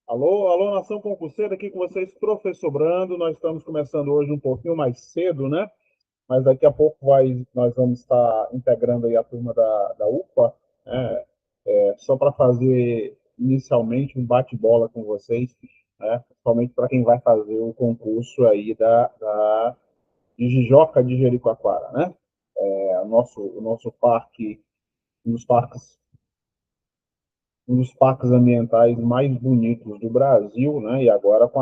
Alô, alô, nação concurseira, aqui com vocês, professor Brando. Nós estamos começando hoje um pouquinho mais cedo, né? Mas daqui a pouco nós vamos estar integrando aí a turma da UPA, né? Só para fazer inicialmente um bate-bola com vocês, né? Principalmente para quem vai fazer o concurso aí de Jijoca de Jericoacoara, né? O nosso parque, um dos parques um dos parques ambientais mais bonitos do Brasil, né? E agora com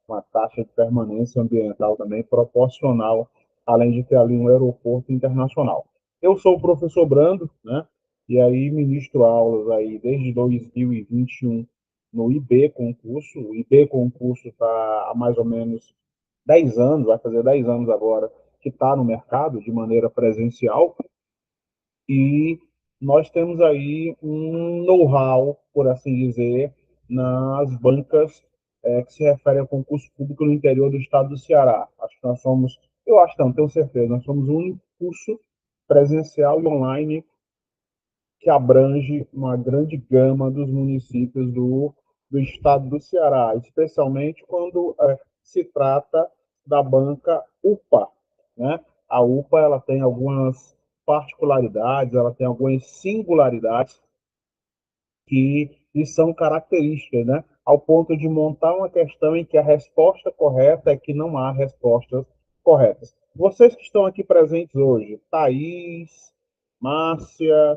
uma taxa de permanência ambiental também proporcional, além de ter ali um aeroporto internacional. Eu sou o professor Brando, né? E aí ministro aulas aí desde 2021 no IB Concurso. O IB Concurso está há mais ou menos 10 anos, vai fazer 10 anos agora, que está no mercado de maneira presencial, e nós temos aí um know-how, por assim dizer, nas bancas que se refere ao concurso público no interior do estado do Ceará. Acho que nós somos, eu acho não, tenho certeza, nós somos o único curso presencial e online que abrange uma grande gama dos municípios do estado do Ceará, especialmente quando se trata da banca UPA, né? A UPA ela tem algumas particularidades, ela tem algumas singularidades que lhe são características, né? Ao ponto de montar uma questão em que a resposta correta é que não há respostas corretas. Vocês que estão aqui presentes hoje, Thaís, Márcia,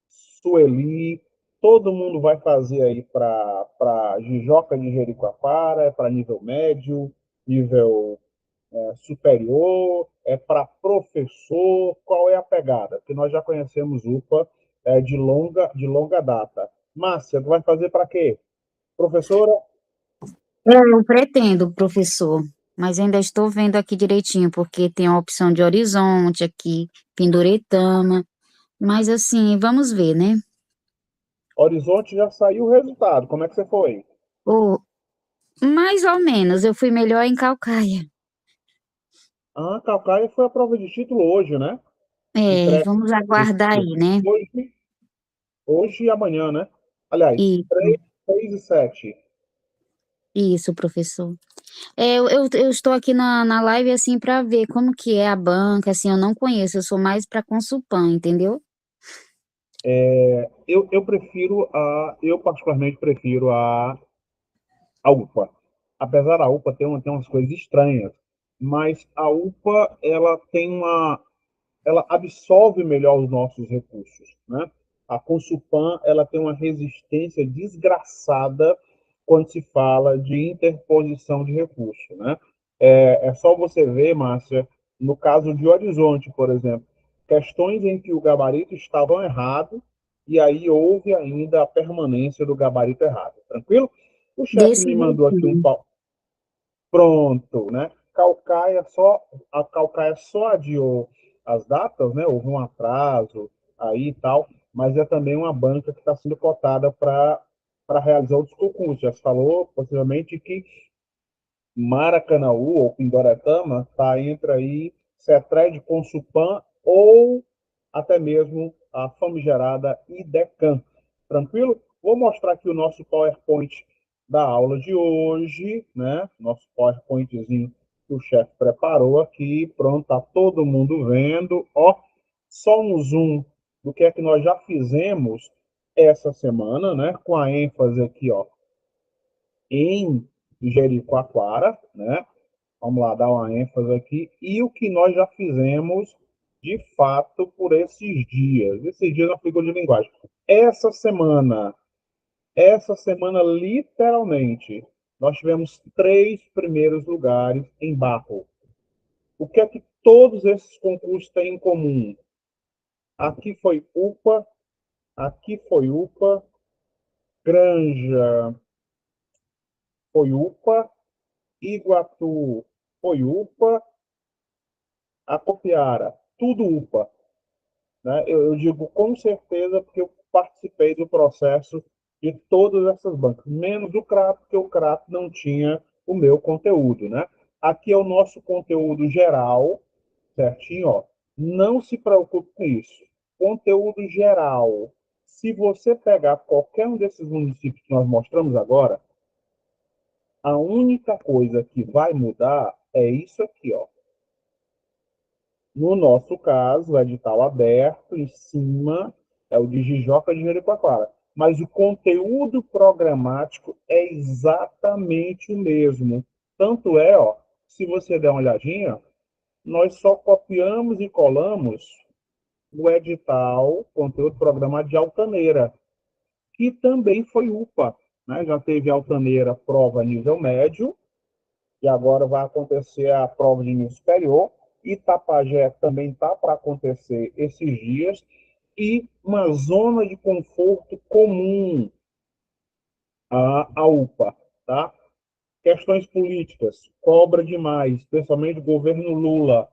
Sueli, todo mundo vai fazer aí para Jijoca de Jericoacoara, para nível médio, nível superior, para professor, qual é a pegada? Porque nós já conhecemos UPA de longa data. Márcia, tu vai fazer para quê? Professora? Eu pretendo, professor, mas ainda estou vendo aqui direitinho, porque tem a opção de Horizonte aqui, Pinduretama, mas assim, vamos ver, né? Horizonte já saiu o resultado, como é que você foi? Ou, mais ou menos, eu fui melhor em Calcaia. Ah, Calcaia foi a prova de título hoje, né? É, Entrega vamos aguardar aí, né? hoje e amanhã, né? Aliás, Isso, 3 e 7. isso, professor. Eu estou aqui na live, assim, para ver como que é a banca, assim, eu não conheço, eu sou mais para Consulpan, entendeu? Eu particularmente prefiro a UPA. Apesar da UPA ter umas coisas estranhas, mas a UPA, ela absorve melhor os nossos recursos, né? A Consulpan, ela tem uma resistência desgraçada quando se fala de interposição de recurso, né? É só você ver, Márcia, no caso de Horizonte, por exemplo, questões em que o gabarito estava errado e aí houve ainda a permanência do gabarito errado. Tranquilo? O chefe Desse me mandou aqui um jeitinho. pau. Pronto, né? A Calcaia só adiou as datas, né? Houve um atraso aí e tal, mas é também uma banca que está sendo cotada para realizar outros concursos. Já se falou, possivelmente, que Maracanaú ou Pindoretama está entre aí CETRED, Consulpan ou até mesmo a famigerada IDECAM. Tranquilo? Vou mostrar aqui o nosso PowerPoint da aula de hoje, né? Nosso PowerPointzinho que o chefe preparou aqui. Pronto, tá todo mundo vendo. Ó, só um zoom do que é que nós já fizemos essa semana, né? Com a ênfase aqui, ó, em Jericoacoara, né? Vamos lá, dar uma ênfase aqui. E o que nós já fizemos, de fato, por esses dias. Esses dias é uma figura de linguagem. Essa semana, literalmente, nós tivemos 3 primeiros lugares em Barro. O que é que todos esses concursos têm em comum? Aqui foi UPA, aqui foi UPA, Granja foi UPA, Iguatu foi UPA, Acopiara, tudo UPA. Né? Eu digo com certeza porque eu participei do processo de todas essas bancas, menos o CRAP, porque o CRAP não tinha o meu conteúdo. Né? Aqui é o nosso conteúdo geral, certinho? Ó. Não se preocupe com isso. Conteúdo geral. Se você pegar qualquer um desses municípios que nós mostramos agora, A única coisa que vai mudar é isso aqui, ó. No nosso caso, o edital aberto, em cima, é o de Jijoca de Jericoacoara. Mas o conteúdo programático é exatamente o mesmo. Tanto é, ó, se você der uma olhadinha, nós só copiamos e colamos o edital, conteúdo programático de Altaneira, que também foi UPA. Né? Já teve Altaneira prova nível médio, e agora vai acontecer a prova de nível superior. Itapajé também está para acontecer esses dias. E uma zona de conforto comum à UPA. Tá? Questões políticas, cobra demais, especialmente o governo Lula.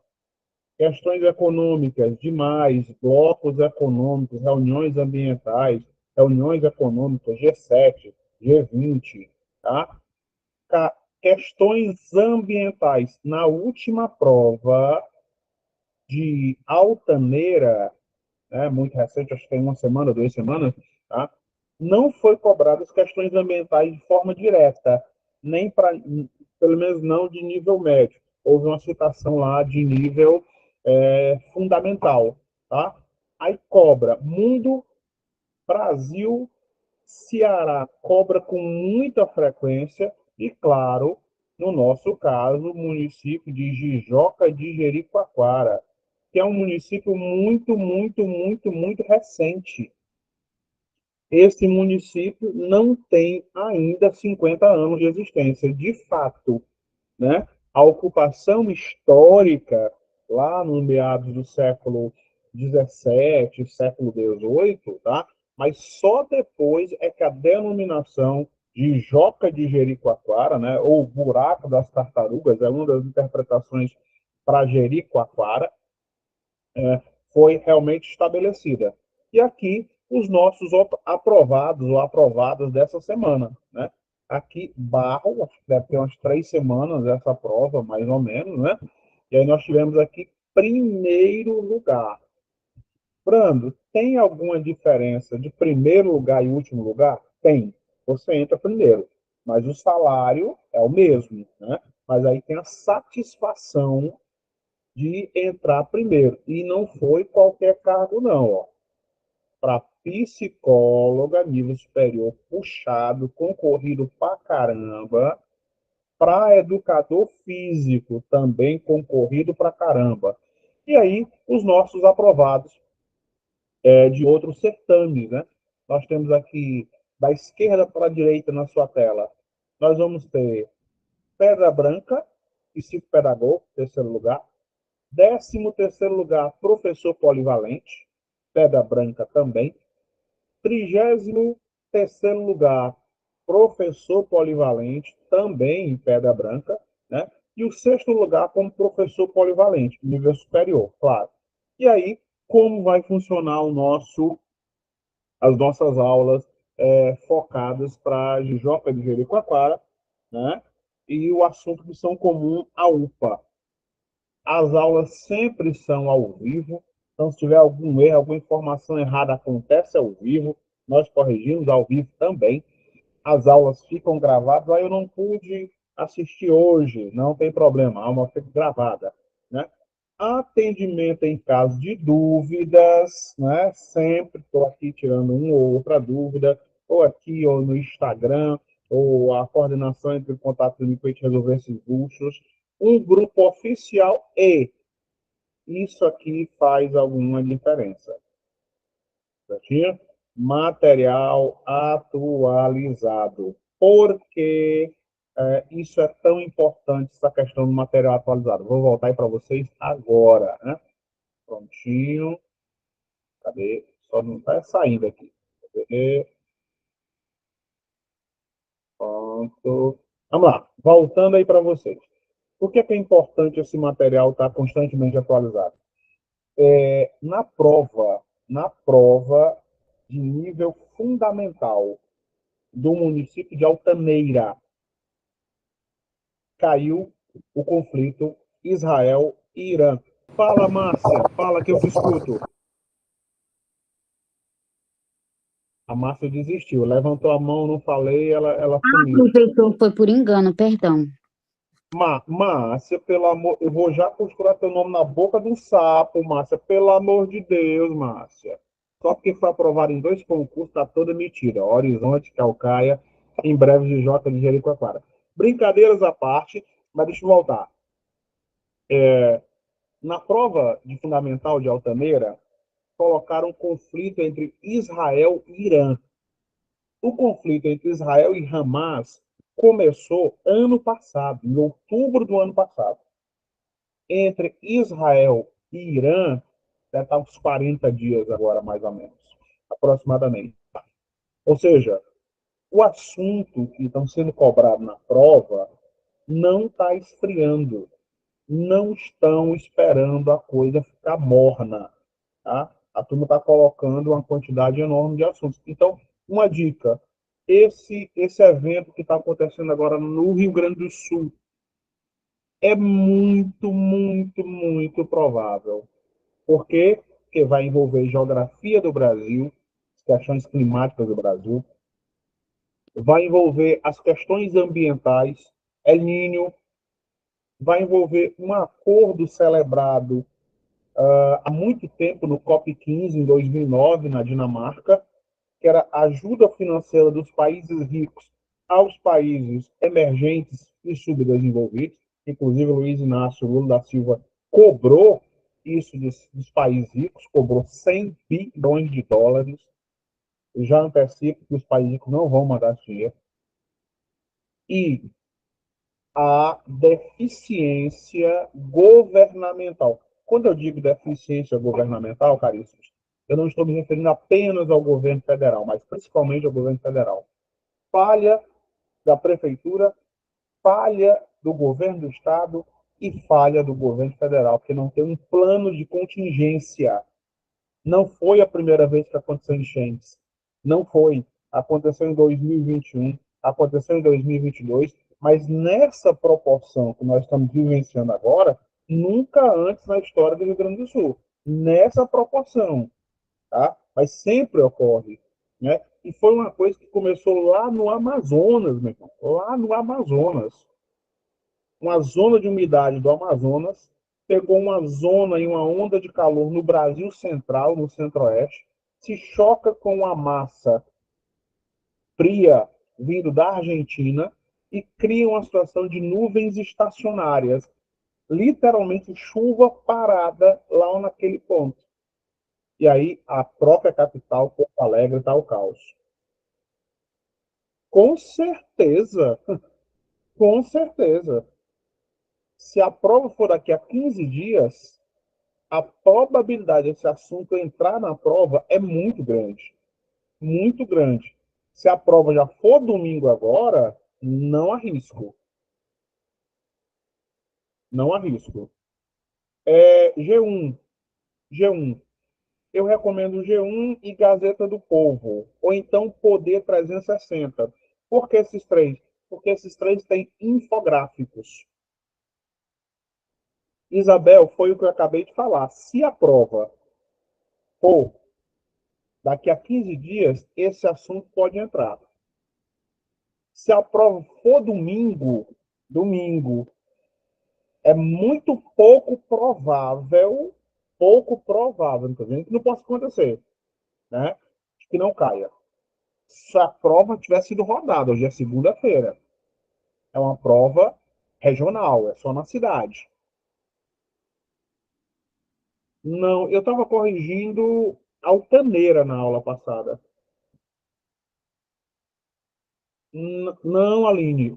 Questões econômicas, demais, blocos econômicos, reuniões ambientais, reuniões econômicas, G7, G20, tá? Questões ambientais. Na última prova de Altaneira, né, muito recente, acho que tem uma semana, 2 semanas, tá? Não foi cobradas questões ambientais de forma direta, nem para, pelo menos não de nível médio. Houve uma citação lá de nível fundamental, tá? Aí cobra mundo, Brasil, Ceará cobra com muita frequência e, claro, no nosso caso, o município de Jijoca de Jericoacoara, que é um município muito, muito, muito, muito recente. Esse município não tem ainda 50 anos de existência. De fato, né? A ocupação histórica, lá no meados do século XVII, século XVIII, tá? Mas só depois é que a denominação de Joca de Jericoacoara, né? Ou Buraco das Tartarugas, é uma das interpretações para Jericoacoara, foi realmente estabelecida. E aqui, os nossos aprovados ou aprovadas dessa semana, né? Aqui, Barro, acho que deve ter umas 3 semanas essa prova, mais ou menos, né? E aí nós tivemos aqui primeiro lugar. Brando, tem alguma diferença de primeiro lugar e último lugar? Tem. Você entra primeiro, mas o salário é o mesmo, né? Mas aí tem a satisfação de entrar primeiro. E não foi qualquer cargo, não. Para psicóloga, nível superior, puxado, concorrido pra caramba. Para educador físico, também concorrido pra caramba. E aí, os nossos aprovados de outros certames, né? Nós temos aqui, da esquerda para a direita na sua tela, nós vamos ter Pedra Branca, psicopedagogo, terceiro lugar. 13º lugar, professor polivalente, Pedra Branca também. 33º lugar, professor polivalente, também em Pedra Branca, né? E o 6º lugar como professor polivalente, nível superior, claro. E aí, como vai funcionar as nossas aulas focadas para Jijoca de Jericoacoara, né? E o assunto que são comum à UPA. As aulas sempre são ao vivo, então se tiver algum erro, alguma informação errada, acontece ao vivo, nós corrigimos ao vivo também. As aulas ficam gravadas, aí eu não pude assistir hoje, não tem problema, a aula fica gravada, né? Atendimento em caso de dúvidas, né? Sempre estou aqui tirando uma ou outra dúvida, ou aqui, ou no Instagram, ou a coordenação entre o contato comigo para a gente resolver esses buchos. Um grupo oficial e isso aqui faz alguma diferença. Certinho? Material atualizado. Por que isso é tão importante, essa questão do material atualizado? Vou voltar aí para vocês agora. Né? Prontinho. Cadê? Só não está saindo aqui. Cadê? Pronto. Vamos lá. Voltando aí para vocês. Por que é importante esse material estar constantemente atualizado? Na prova de nível fundamental do município de Altaneira, caiu o conflito Israel e Irã. Fala, Márcia, fala que eu te escuto. A Márcia desistiu. Levantou a mão, não falei, ela Ah, sumiu. professor, foi por engano, perdão. Márcia, pelo amor, eu vou já costurar teu nome na boca do sapo, Márcia, pelo amor de Deus, Márcia. Só porque foi aprovado em 2 concursos, tá toda mentira. Horizonte, Calcaia, em breve de Jota de Jericoacoara. Brincadeiras à parte, mas deixa eu voltar. Na prova de fundamental de Altamira, colocaram um conflito entre Israel e Irã. O conflito entre Israel e Hamas começou ano passado, em outubro do ano passado. Entre Israel e Irã, deve estar uns 40 dias agora, mais ou menos, aproximadamente. Ou seja, o assunto que estão sendo cobrado na prova não está esfriando. Não estão esperando a coisa ficar morna. Tá? A turma está colocando uma quantidade enorme de assuntos. Então, uma dica: esse evento que está acontecendo agora no Rio Grande do Sul é muito, muito, muito provável. Por quê? Porque vai envolver geografia do Brasil, questões climáticas do Brasil, vai envolver as questões ambientais, El Niño, vai envolver um acordo celebrado há muito tempo no COP15, em 2009, na Dinamarca, que era a ajuda financeira dos países ricos aos países emergentes e subdesenvolvidos. Inclusive, o Luiz Inácio Lula da Silva cobrou isso dos países ricos, cobrou 100 bilhões de dólares. Eu já antecipo que os países ricos não vão mandar esse dinheiro. E a deficiência governamental. Quando eu digo deficiência governamental, caríssimos, eu não estou me referindo apenas ao governo federal, mas principalmente ao governo federal. Falha da prefeitura, falha do governo do estado e falha do governo federal, porque não tem um plano de contingência. Não foi a primeira vez que aconteceu enchentes. Não foi. Aconteceu em 2021, aconteceu em 2022, mas nessa proporção que nós estamos vivenciando agora, nunca antes na história do Rio Grande do Sul. Nessa proporção, tá? Mas sempre ocorre, né? E foi uma coisa que começou lá no Amazonas, meu irmão, lá no Amazonas. Uma zona de umidade do Amazonas pegou uma zona e uma onda de calor no Brasil Central, no Centro-Oeste, se choca com a massa fria vindo da Argentina e cria uma situação de nuvens estacionárias, literalmente chuva parada lá naquele ponto. E aí a própria capital, Porto Alegre, está o caos. Com certeza, com certeza. Se a prova for daqui a 15 dias, a probabilidade desse assunto entrar na prova é muito grande. Muito grande. Se a prova já for domingo agora, não arrisco. Não arrisco. G1. G1. Eu recomendo G1 e Gazeta do Povo. Ou então Poder 360. Por que esses três? Porque esses três têm infográficos. Isabel, foi o que eu acabei de falar. Se a prova for daqui a 15 dias, esse assunto pode entrar. Se a prova for domingo, é muito pouco provável, não estou dizendo que não possa acontecer, né? Que não caia. Se a prova tiver sido rodada, hoje é segunda-feira, é uma prova regional, é só na cidade. Não, eu estava corrigindo Altaneira na aula passada. Não, Aline.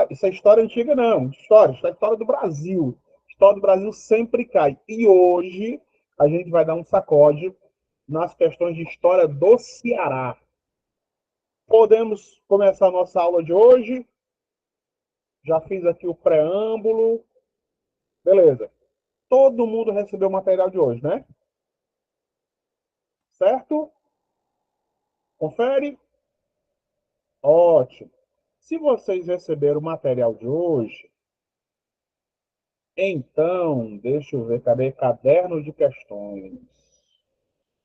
Isso é história antiga, não. Isso é história do Brasil. História do Brasil sempre cai. E hoje a gente vai dar um sacode nas questões de história do Ceará. Podemos começar a nossa aula de hoje. Já fiz aqui o preâmbulo. Beleza. Todo mundo recebeu o material de hoje, né? Certo? Confere? Ótimo. Se vocês receberam o material de hoje, então, deixa eu ver, cadê? Caderno de questões.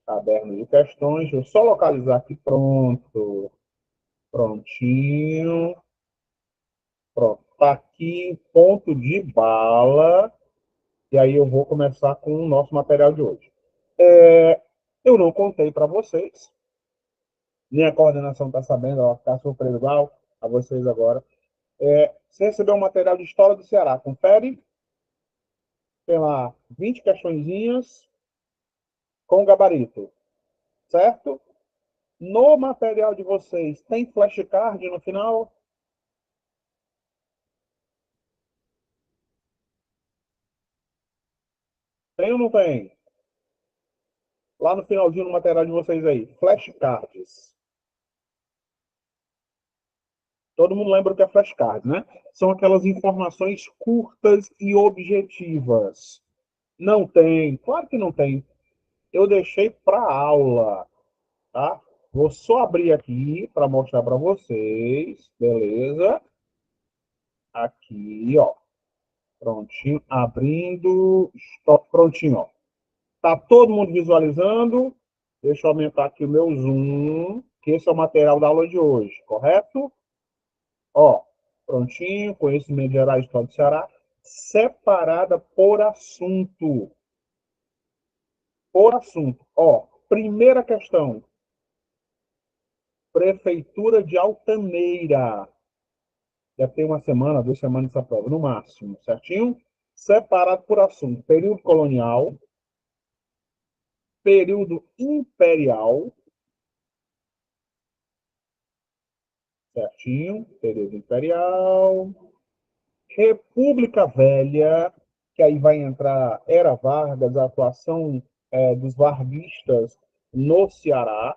Caderno de questões. Deixa eu só localizar aqui. Pronto. Prontinho. Pronto. Tá aqui, ponto de bala. E aí eu vou começar com o nosso material de hoje. Eu não contei para vocês, nem a coordenação está sabendo, ela vai ficar surpresa igual a vocês agora. Você recebeu um material de História do Ceará, confere. Tem lá 20 questõezinhas com gabarito, certo? No material de vocês, tem flashcard no final? Tem ou não tem? Lá no finalzinho no material de vocês aí, flashcards. Todo mundo lembra o que é flashcard, né? São aquelas informações curtas e objetivas. Não tem, claro que não tem. Eu deixei para aula, tá? Vou só abrir aqui para mostrar para vocês, beleza? Aqui, ó. Prontinho, abrindo, stop, prontinho, ó. Tá todo mundo visualizando? Deixa eu aumentar aqui o meu zoom, que esse é o material da aula de hoje, correto? Ó, prontinho, conhecimento geral de Estado do Ceará, separada por assunto. Por assunto. Ó, primeira questão. Prefeitura de Altaneira. Já tem uma semana, 2 semanas essa prova, no máximo, certinho? Separado por assunto. Período colonial, período imperial, certinho? Período imperial. República Velha, que aí vai entrar Era Vargas, a atuação dos varguistas no Ceará,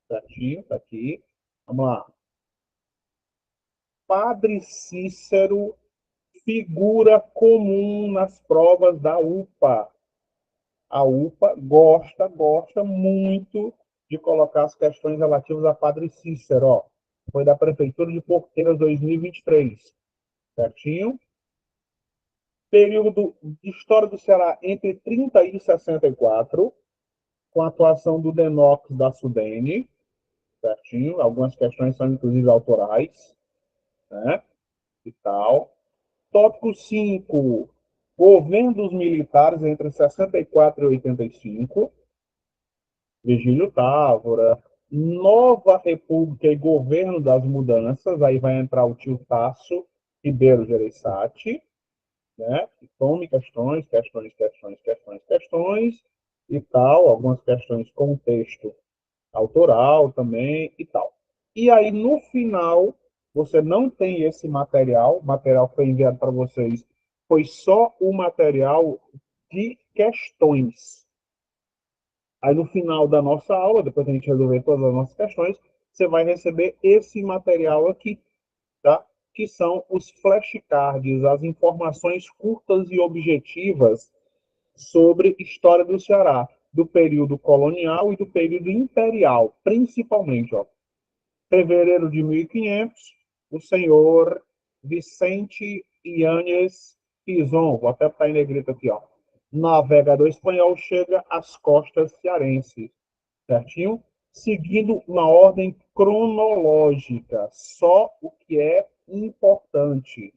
certinho? Tá aqui. Vamos lá. Padre Cícero, figura comum nas provas da UPA. A UPA gosta muito de colocar as questões relativas a Padre Cícero. Ó. Foi da Prefeitura de Porteiras 2023. Certinho? Período de História do Ceará entre 30 e 64, com a atuação do Denox da Sudene. Certinho? Algumas questões são, inclusive, autorais. Né? E tal. Tópico 5, governo dos militares entre 64 e 85. Virgílio Távora. Nova República e governo das mudanças. Aí vai entrar o tio Tasso Ribeiro Gereissati. Né? Tome questões e tal. Algumas questões com texto autoral também e tal. E aí, no final, você não tem esse material. O material que foi enviado para vocês foi só o material de questões. Aí, no final da nossa aula, depois que a gente resolver todas as nossas questões, você vai receber esse material aqui, tá? Que são os flashcards, as informações curtas e objetivas sobre história do Ceará, do período colonial e do período imperial, principalmente, ó. Fevereiro de 1500, o senhor Vicente Yanes Pizon, vou até estar em negrito aqui, ó, navegador espanhol, chega às costas cearenses, certinho? Seguindo uma ordem cronológica, só o que é importante.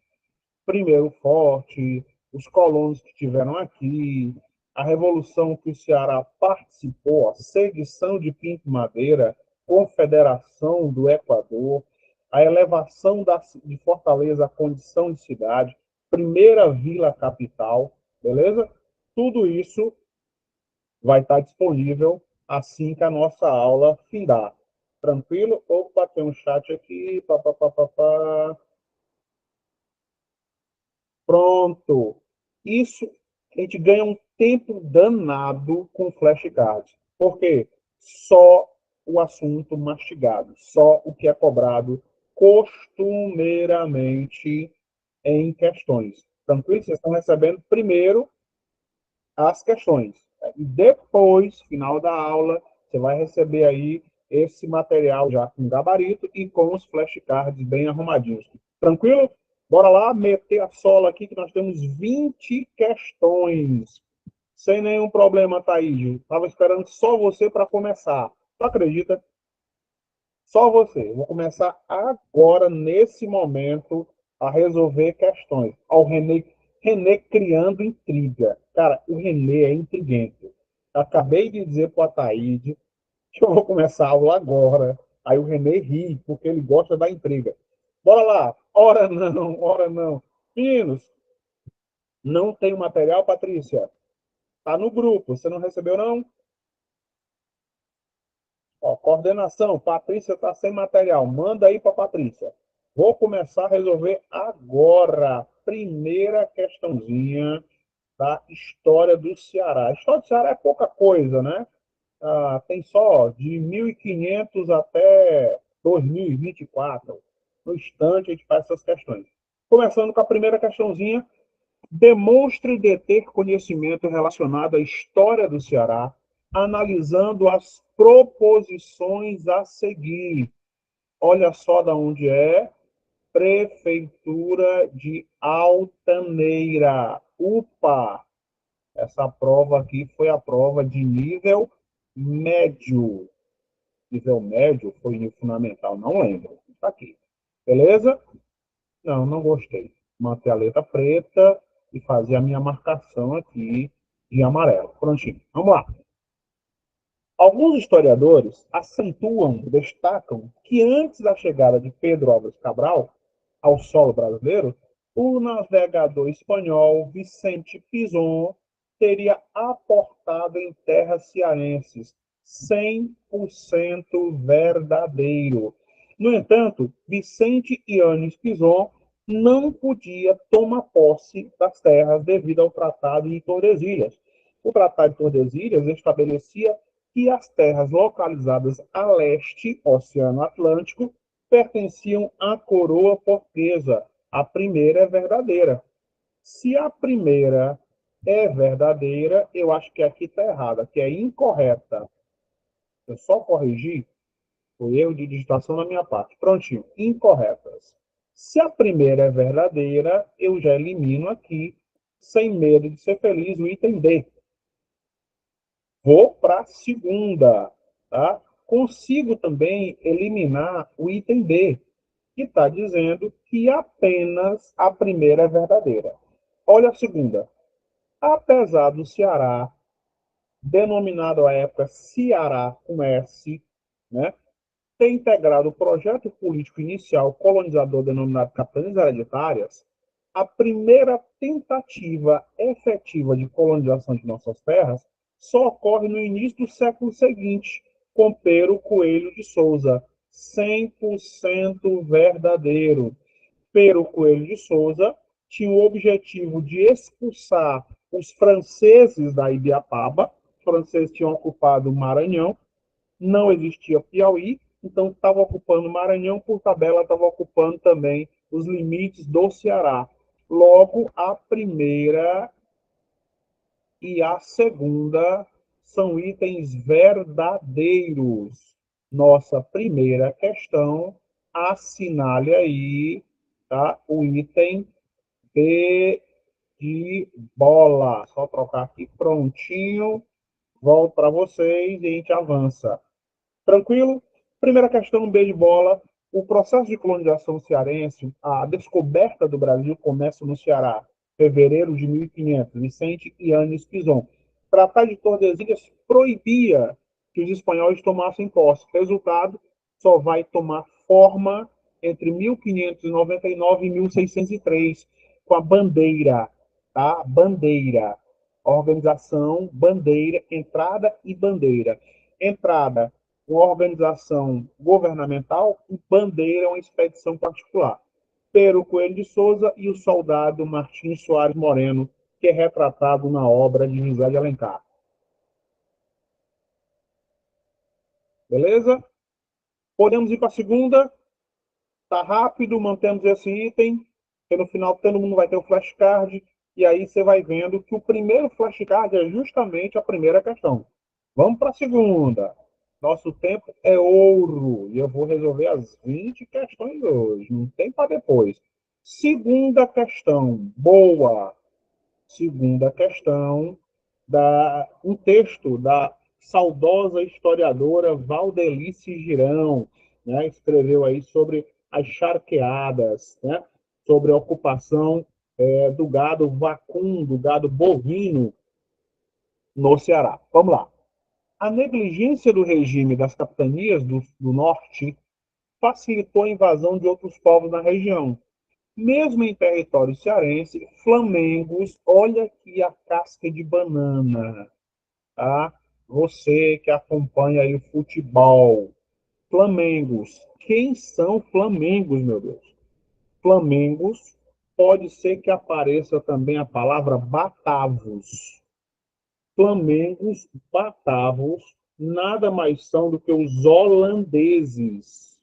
Primeiro Forte, os colonos que estiveram aqui, a revolução que o Ceará participou, a sedição de Pinto Madeira, confederação do Equador, a elevação de Fortaleza à condição de cidade, primeira vila capital, beleza? Tudo isso vai estar disponível assim que a nossa aula findar. Tranquilo? Opa, tem um chat aqui. Pá, pá, pá, pá, pá. Pronto. Isso, a gente ganha um tempo danado com flashcards. Por quê? Só o assunto mastigado, só o que é cobrado costumeiramente em questões. Tranquilo? Vocês estão recebendo primeiro as questões. E depois, final da aula, você vai receber aí esse material já com gabarito e com os flashcards bem arrumadinhos. Tranquilo? Bora lá meter a sola aqui que nós temos 20 questões. Sem nenhum problema, Thaís. Estava esperando só você para começar. Tu acredita? Só você. Vou começar agora, nesse momento, a resolver questões. Ao René criando intriga. Cara, o René é intriguente. Acabei de dizer para a Thaís que eu vou começar a aula agora. Aí o René ri, porque ele gosta da intriga. Bora lá. Ora não, ora não. Meninos, não tem o material, Patrícia? Tá no grupo. Você não recebeu, não? Ó, coordenação, Patrícia está sem material. Manda aí para Patrícia. Vou começar a resolver agora. Primeira questãozinha da história do Ceará. A história do Ceará é pouca coisa, né? Tem só de 1500 até 2024. No instante, a gente faz essas questões. Começando com a primeira questãozinha. Demonstre deter conhecimento relacionado à história do Ceará, analisando as proposições a seguir. Olha só de onde é. Prefeitura de Altaneira. UPA. Essa prova aqui foi a prova de nível médio. Nível médio foi nível fundamental, não lembro. Está aqui. Beleza? Não, não gostei. Manter a letra preta e fazer a minha marcação aqui de amarelo. Prontinho. Vamos lá. Alguns historiadores acentuam, destacam que antes da chegada de Pedro Álvares Cabral ao solo brasileiro, o navegador espanhol Vicente Pinzón teria aportado em terras cearenses 100% verdadeiro. No entanto, Vicente Yanes Pinzón não podia tomar posse das terras devido ao Tratado de Tordesilhas. O Tratado de Tordesilhas estabelecia que as terras localizadas a leste, Oceano Atlântico, pertenciam à coroa portuguesa. A primeira é verdadeira. Se a primeira é verdadeira, eu acho que aqui está errada, que é incorreta. Eu só corrigi, foi erro de digitação na minha parte. Prontinho, incorretas. Se a primeira é verdadeira, eu já elimino aqui, sem medo de ser feliz, o item D. Vou para a segunda, tá? Consigo também eliminar o item D, que está dizendo que apenas a primeira é verdadeira. Olha a segunda. Apesar do Ceará, denominado à época Ceará com S, né, ter integrado o projeto político inicial colonizador denominado Capitanias Hereditárias, a primeira tentativa efetiva de colonização de nossas terras só ocorre no início do século seguinte, com Pero Coelho de Souza, 100% verdadeiro. Pero Coelho de Souza tinha o objetivo de expulsar os franceses da Ibiapaba. Os franceses tinham ocupado o Maranhão, não existia Piauí, então estava ocupando o Maranhão, por tabela estava ocupando também os limites do Ceará. Logo, a primeira e a segunda são itens verdadeiros. Nossa primeira questão, assinale aí, tá? O item B de bola. Só trocar aqui prontinho. Volto para vocês e a gente avança. Tranquilo? Primeira questão, B de bola. O processo de colonização cearense, a descoberta do Brasil começa no Ceará, fevereiro de 1500, Vicente Yanes Pinzón. Tratado de Tordesilhas proibia que os espanhóis tomassem posse. Resultado, só vai tomar forma entre 1599 e 1603, com a bandeira, tá? Bandeira. Organização, bandeira, entrada e bandeira. Entrada, uma organização governamental, e bandeira, uma expedição particular. Pero Coelho de Souza e o soldado Martins Soares Moreno, que é retratado na obra de José de Alencar. Beleza? Podemos ir para a segunda. Tá rápido, mantemos esse item, e no final todo mundo vai ter o flashcard, e aí você vai vendo que o primeiro flashcard é justamente a primeira questão. Vamos para a segunda. Nosso tempo é ouro, e eu vou resolver as 20 questões hoje, não tem para depois. Segunda questão, boa. Segunda questão, um texto da saudosa historiadora Valdelice Girão, né? Escreveu aí sobre as charqueadas, né? Sobre a ocupação do gado vacum, do gado bovino no Ceará. Vamos lá. A negligência do regime das capitanias do norte facilitou a invasão de outros povos na região. Mesmo em território cearense, flamengos, olha aqui a casca de banana, tá? Você que acompanha aí o futebol, flamengos. Quem são flamengos, meu Deus? Flamengos, pode ser que apareça também a palavra batavos. Flamengos, batavos, nada mais são do que os holandeses.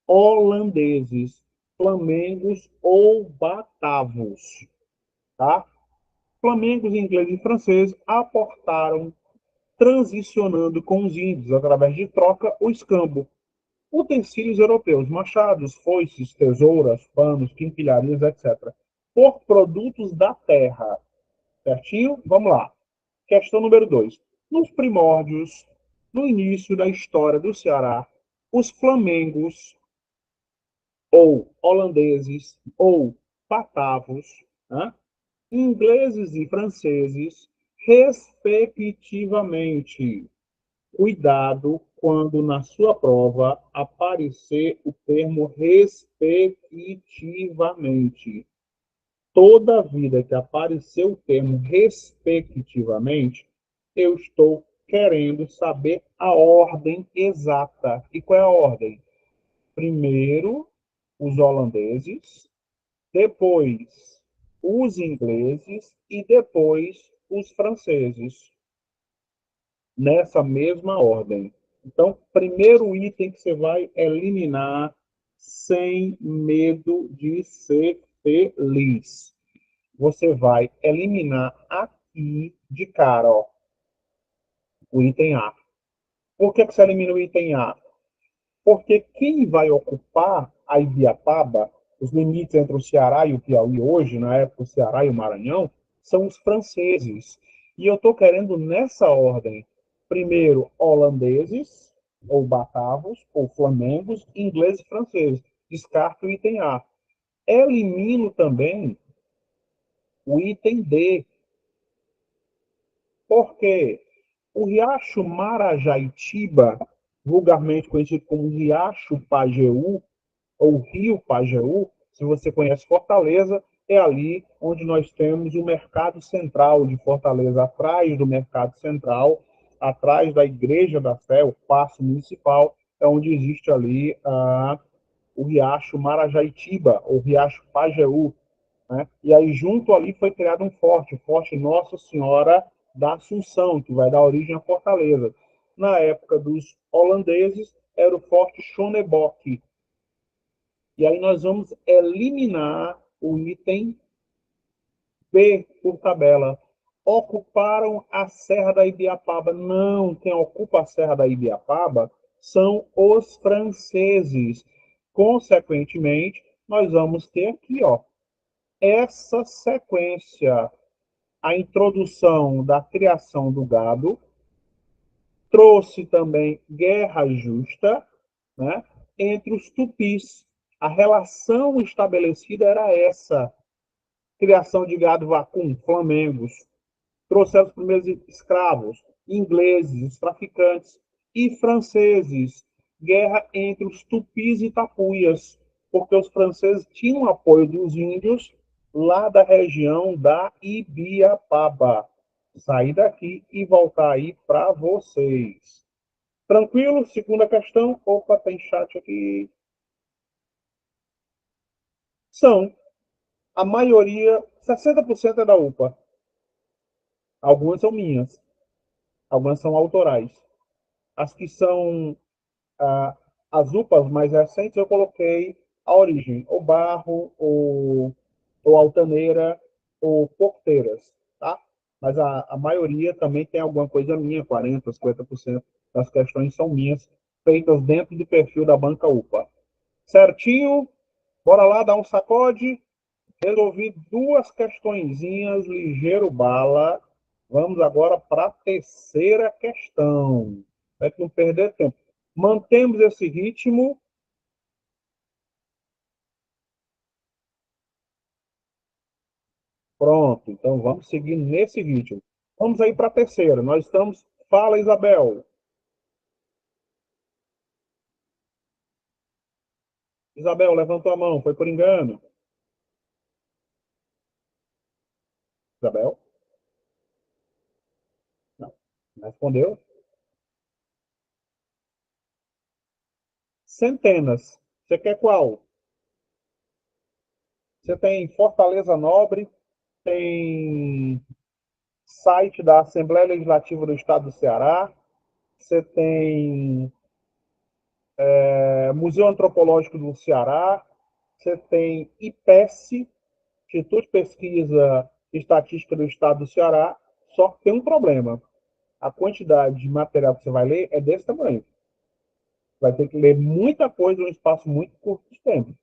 Holandeses, flamengos ou batavos, tá? Flamengos, ingleses e franceses aportaram, transicionando com os índios através de troca ou escambo. Utensílios europeus, machados, foices, tesouras, panos, quinquilharias, etc. Por produtos da terra. Certinho? Vamos lá. Questão número 2. Nos primórdios, no início da história do Ceará, os flamengos, ou holandeses, ou batavos, né? Ingleses e franceses, respectivamente. Cuidado quando na sua prova aparecer o termo respectivamente. Toda vida que aparecer o termo respectivamente, eu estou querendo saber a ordem exata. E qual é a ordem? Primeiro, os holandeses, depois os ingleses e depois os franceses, nessa mesma ordem. Então, primeiro item que você vai eliminar sem medo de ser feliz. Você vai eliminar aqui de cara, ó, o item A. Por que você elimina o item A? Porque quem vai ocupar a Ibiapaba, os limites entre o Ceará e o Piauí hoje, na época o Ceará e o Maranhão, são os franceses. E eu estou querendo nessa ordem. Primeiro, holandeses, ou batavos, ou flamengos, ingleses e franceses. Descarto o item A. Elimino também o item D. Por quê? O Riacho Marajaitiba, vulgarmente conhecido como Riacho Pajeú, ou Rio Pajeú, se você conhece Fortaleza, é ali onde nós temos o Mercado Central de Fortaleza, atrás do Mercado Central, atrás da Igreja da Fé, o Paço Municipal, é onde existe ali o Riacho Marajaitiba, ou Riacho Pajeú, né? E aí junto ali foi criado um forte, o Forte Nossa Senhora da Assunção, que vai dar origem à Fortaleza. Na época dos holandeses, era o Forte Schonebock. E aí nós vamos eliminar o item B por tabela. Ocuparam a Serra da Ibiapaba. Não, quem ocupa a Serra da Ibiapaba são os franceses. Consequentemente, nós vamos ter aqui, ó, essa sequência. A introdução da criação do gado trouxe também guerra justa, né, entre os tupis. A relação estabelecida era essa: criação de gado vacum, flamengos, trouxeram os primeiros escravos, ingleses, os traficantes, e franceses, guerra entre os tupis e tapuias, porque os franceses tinham apoio dos índios lá da região da Ibiapaba. Sair daqui e voltar aí para vocês. Tranquilo? Segunda questão. Opa, tem chat aqui. São, a maioria, 60% é da UPA. Algumas são minhas, algumas são autorais. As que são as UPAs mais recentes, eu coloquei a origem, ou barro, ou altaneira, ou porteiras, tá? Mas a maioria também tem alguma coisa minha, 40%, 50% das questões são minhas, feitas dentro do perfil da banca UPA. Certinho? Bora lá, dar um sacode. Resolvi duas questõezinhas, ligeiro bala, Vamos agora para a terceira questão. Para não perder tempo. Mantemos esse ritmo. Pronto, então vamos seguir nesse ritmo. Vamos aí para a terceira. Nós estamos. Fala, Isabel. Isabel, levantou a mão. Foi por engano. Isabel? Não. Respondeu? Centenas. Você quer qual? Você tem Fortaleza Nobre, tem site da Assembleia Legislativa do Estado do Ceará, você tem Museu Antropológico do Ceará, você tem IPES, Instituto de Pesquisa e Estatística do Estado do Ceará, só que tem um problema. A quantidade de material que você vai ler é desse tamanho. Vai ter que ler muita coisa em um espaço muito curto de tempo.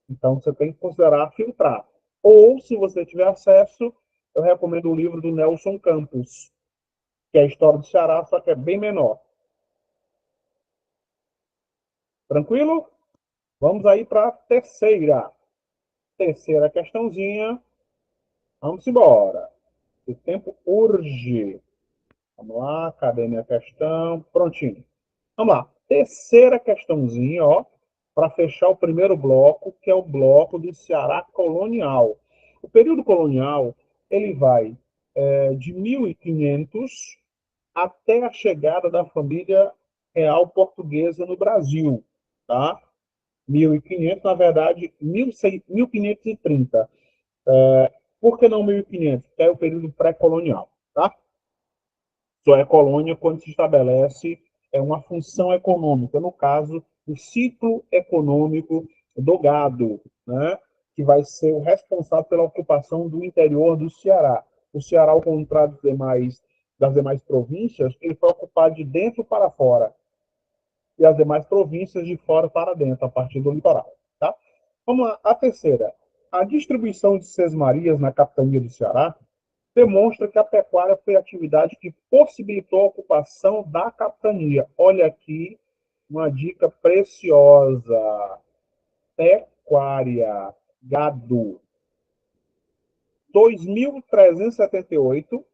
Então, você tem que considerar filtrar. Ou, se você tiver acesso, eu recomendo o livro do Nelson Campos, que é a História do Ceará, só que é bem menor. Tranquilo? Vamos aí para a terceira. Terceira questãozinha. Vamos embora. O tempo urge. Vamos lá, cadê minha questão? Prontinho. Vamos lá. Terceira questãozinha, ó, para fechar o primeiro bloco, que é o bloco do Ceará colonial. O período colonial, ele vai de 1500 até a chegada da família real portuguesa no Brasil, tá? 1500, na verdade, 1530. Por que não 1500? Que é o período pré-colonial, tá? Só é colônia quando se estabelece uma função econômica, no caso, o ciclo econômico do gado, né? Que vai ser o responsável pela ocupação do interior do Ceará. O Ceará, ao contrário das demais províncias, ele foi ocupado de dentro para fora e as demais províncias de fora para dentro, a partir do litoral. Tá? Vamos lá. A terceira. A distribuição de sesmarias na capitania do Ceará demonstra que a pecuária foi a atividade que possibilitou a ocupação da capitania. Olha aqui uma dica preciosa. Pecuária, gado. 2.378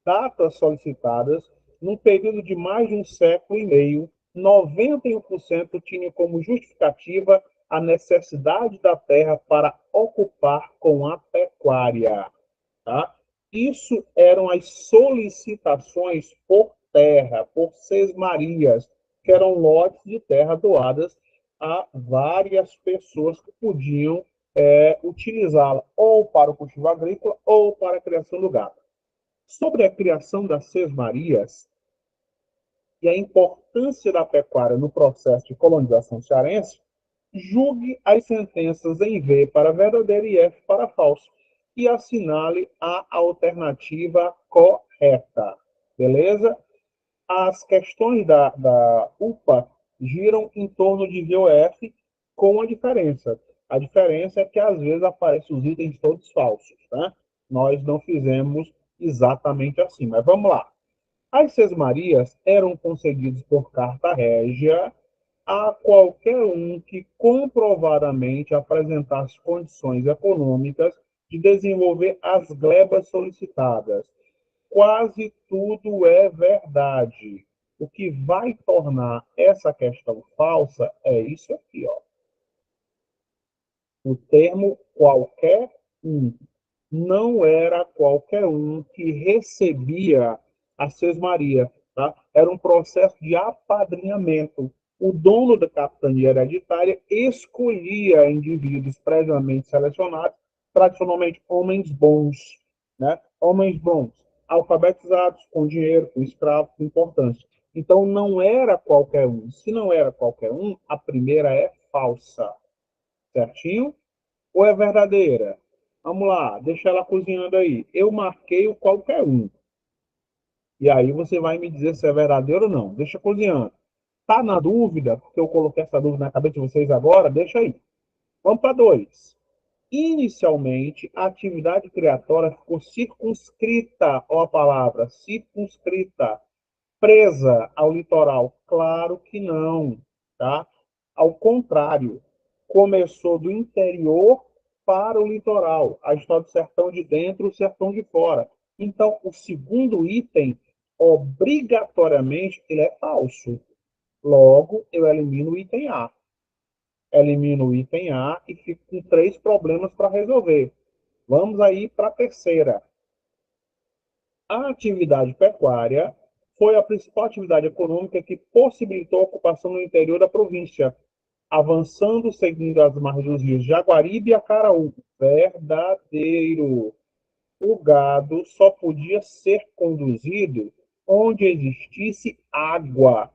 datas solicitadas, num período de mais de um século e meio, 91% tinha como justificativa a necessidade da terra para ocupar com a pecuária. Tá? Isso eram as solicitações por terra, por sesmarias, que eram lotes de terra doadas a várias pessoas que podiam utilizá-la ou para o cultivo agrícola ou para a criação do gado. Sobre a criação das sesmarias e a importância da pecuária no processo de colonização cearense, julgue as sentenças em V para verdadeiro e F para falso e assinale a alternativa correta. Beleza? As questões da UPA giram em torno de V ou F com a diferença. A diferença é que às vezes aparecem os itens todos falsos. Né? Nós não fizemos exatamente assim, mas vamos lá. As sesmarias eram concedidas por carta régia a qualquer um que comprovadamente apresentasse condições econômicas de desenvolver as glebas solicitadas. Quase tudo é verdade. O que vai tornar essa questão falsa é isso aqui, ó. O termo qualquer um. Não era qualquer um que recebia a sesmaria, tá? Era um processo de apadrinhamento. O dono da capitania hereditária escolhia indivíduos previamente selecionados, tradicionalmente homens bons, né? Homens bons, alfabetizados, com dinheiro, com escravos, com importância. Então, não era qualquer um. Se não era qualquer um, a primeira é falsa, certinho? Ou é verdadeira? Vamos lá, deixa ela cozinhando aí. Eu marquei o qualquer um. E aí você vai me dizer se é verdadeiro ou não. Deixa cozinhando. Tá na dúvida, porque eu coloquei essa dúvida na cabeça de vocês agora? Deixa aí. Vamos para dois. inicialmente, a atividade criatória ficou circunscrita, ó a palavra, circunscrita, presa ao litoral? Claro que não, tá? Ao contrário, começou do interior para o litoral, a história do sertão de dentro e o sertão de fora. Então, o segundo item, obrigatoriamente, ele é falso. Logo, eu elimino o item A. Elimino o item A e fico com 3 problemas para resolver. Vamos aí para a terceira. A atividade pecuária foi a principal atividade econômica que possibilitou a ocupação no interior da província, avançando seguindo as margens dos rios Jaguaribe e Acaraú. Verdadeiro. O gado só podia ser conduzido onde existisse água.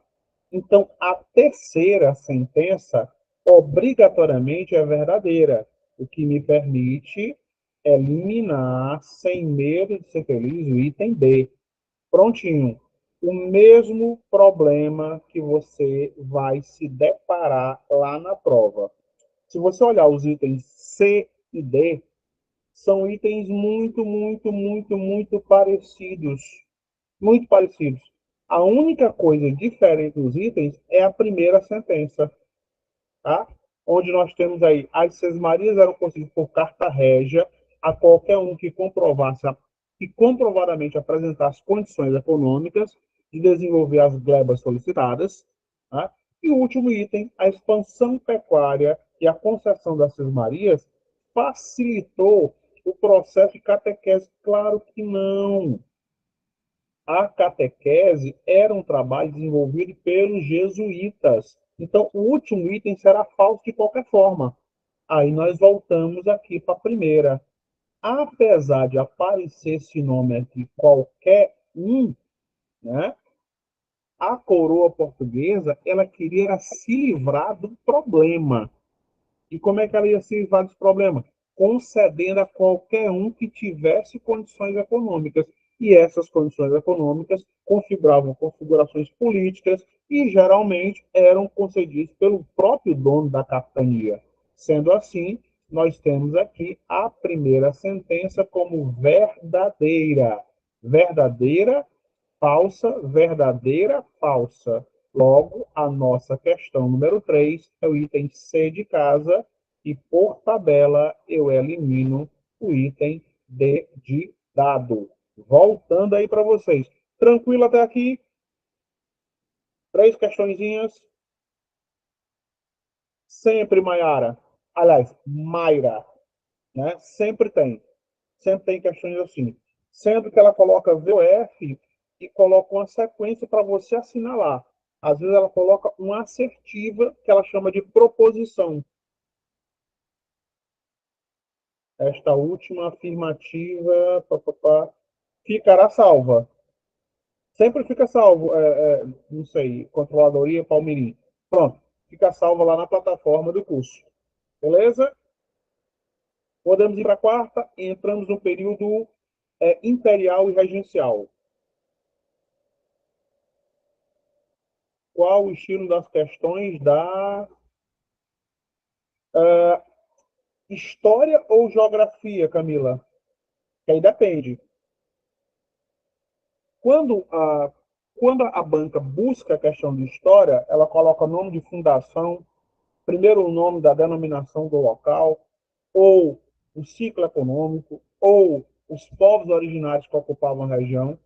Então, a terceira sentença obrigatoriamente é verdadeira, o que me permite eliminar, sem medo de ser feliz, o item B. Prontinho. O mesmo problema que você vai se deparar lá na prova. Se você olhar os itens C e D, são itens muito, muito, muito, muito parecidos. Muito parecidos. A única coisa diferente dos itens é a primeira sentença, tá? Onde nós temos aí, as sesmarias eram concedidas por carta régia a qualquer um que comprovasse, que comprovadamente apresentasse condições econômicas de desenvolver as glebas solicitadas, tá? E o último item, a expansão pecuária e a concessão das sesmarias facilitou o processo de catequese. Claro que não. A catequese era um trabalho desenvolvido pelos jesuítas. Então, o último item será falso de qualquer forma. Aí nós voltamos aqui para a primeira. Apesar de aparecer esse nome aqui, qualquer um, né? A coroa portuguesa, ela queria se livrar do problema. E como é que ela ia se livrar desse problema? Concedendo a qualquer um que tivesse condições econômicas. E essas condições econômicas configuravam configurações políticas e geralmente eram concedidas pelo próprio dono da capitania. Sendo assim, nós temos aqui a primeira sentença como verdadeira. Verdadeira, falsa, verdadeira, falsa. Logo, a nossa questão número 3 é o item C de casa e, por tabela, eu elimino o item D de dado. Voltando aí para vocês. Tranquilo até aqui? 3 questõezinhas. Sempre, Maiara. Aliás, Mayra. Né? Sempre tem questões assim. Sendo que ela coloca VOF e coloca uma sequência para você assinalar. Às vezes ela coloca uma assertiva que ela chama de proposição. Esta última afirmativa ficará salva. Sempre fica salvo, não sei, controladoria Palmirim. Pronto, fica salva lá na plataforma do curso. Beleza? Podemos ir para a quarta e entramos no período imperial e regencial. Qual o estilo das questões da história ou geografia, Camila? Que aí depende. Quando a banca busca a questão de história, ela coloca nome de fundação, primeiro o nome da denominação do local, ou o ciclo econômico, ou os povos originários que ocupavam a região.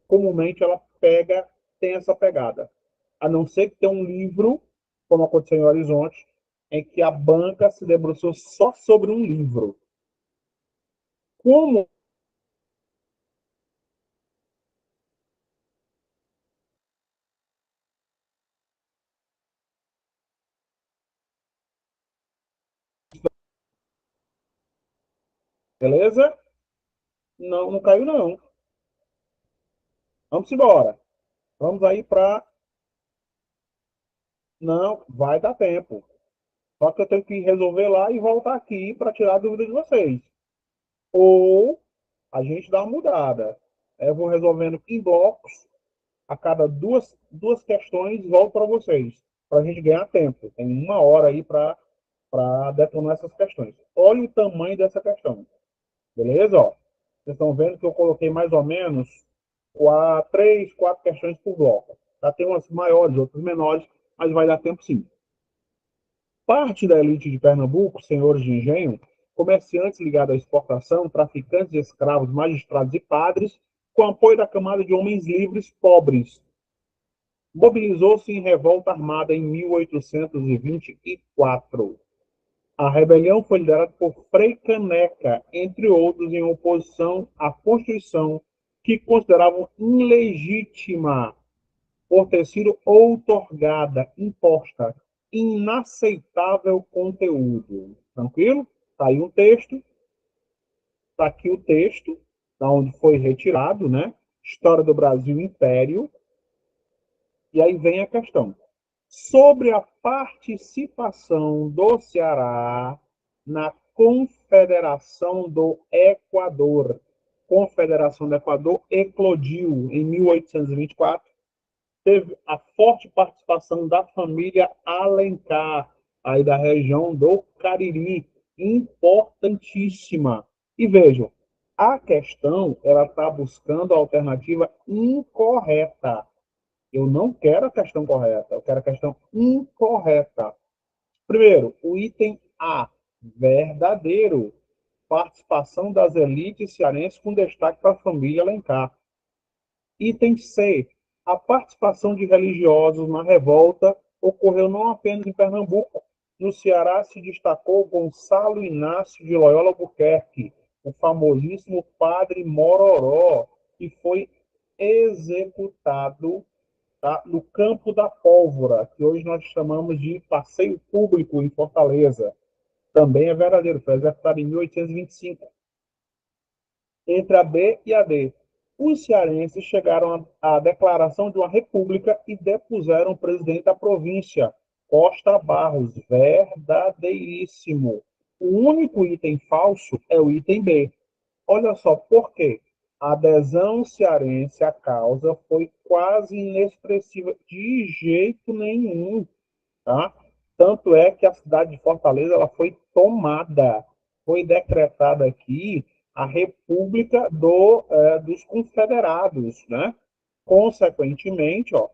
Comumente ela tem essa pegada. A não ser que tenha um livro, como aconteceu em Horizonte, em que a banca se debruçou só sobre um livro. Como beleza? Não, não caiu, não. Vamos embora. Vamos aí para. Não, vai dar tempo. Só que eu tenho que resolver lá e voltar aqui para tirar a dúvida de vocês. Ou a gente dá uma mudada. Eu vou resolvendo em blocos, a cada duas questões, volto para vocês, para a gente ganhar tempo. Tem 1 hora aí para para detonar essas questões. Olha o tamanho dessa questão, beleza? Ó, vocês estão vendo que eu coloquei mais ou menos três, quatro questões por bloco. Tá? Tem umas maiores, outras menores, mas vai dar tempo sim. Parte da elite de Pernambuco, senhores de engenho, comerciantes ligados à exportação, traficantes de escravos, magistrados e padres, com apoio da camada de homens livres pobres, mobilizou-se em revolta armada em 1824. A rebelião foi liderada por Frei Caneca, entre outros, em oposição à Constituição, que consideravam ilegítima por ter sido outorgada, imposta, inaceitável conteúdo. Tranquilo? Está aí um texto, está aqui o texto, da onde foi retirado, né? História do Brasil Império. E aí vem a questão. Sobre a participação do Ceará na Confederação do Equador. Confederação do Equador eclodiu em 1824. Teve a forte participação da família Alencar, aí da região do Cariri, importantíssima. E vejam, a questão ela está buscando a alternativa incorreta. Eu não quero a questão correta, eu quero a questão incorreta. Primeiro, o item A, verdadeiro. Participação das elites cearenses com destaque para a família Alencar. Item C, a participação de religiosos na revolta ocorreu não apenas em Pernambuco. No Ceará se destacou Gonçalo Inácio de Loyola Albuquerque, o famosíssimo Padre Mororó, que foi executado, tá, no Campo da Pólvora, que hoje nós chamamos de Passeio Público em Fortaleza. Também é verdadeiro, foi executado em 1825. Entre a B e a D, os cearenses chegaram à declaração de uma república e depuseram o presidente da província, Costa Barros. Verdadeiríssimo. O único item falso é o item B. Olha só por quê. A adesão cearense à causa foi quase inexpressiva, de jeito nenhum. Tá? Tanto é que a cidade de Fortaleza ela foi tomada, foi decretada aqui a República dos Confederados. Né? Consequentemente, ó,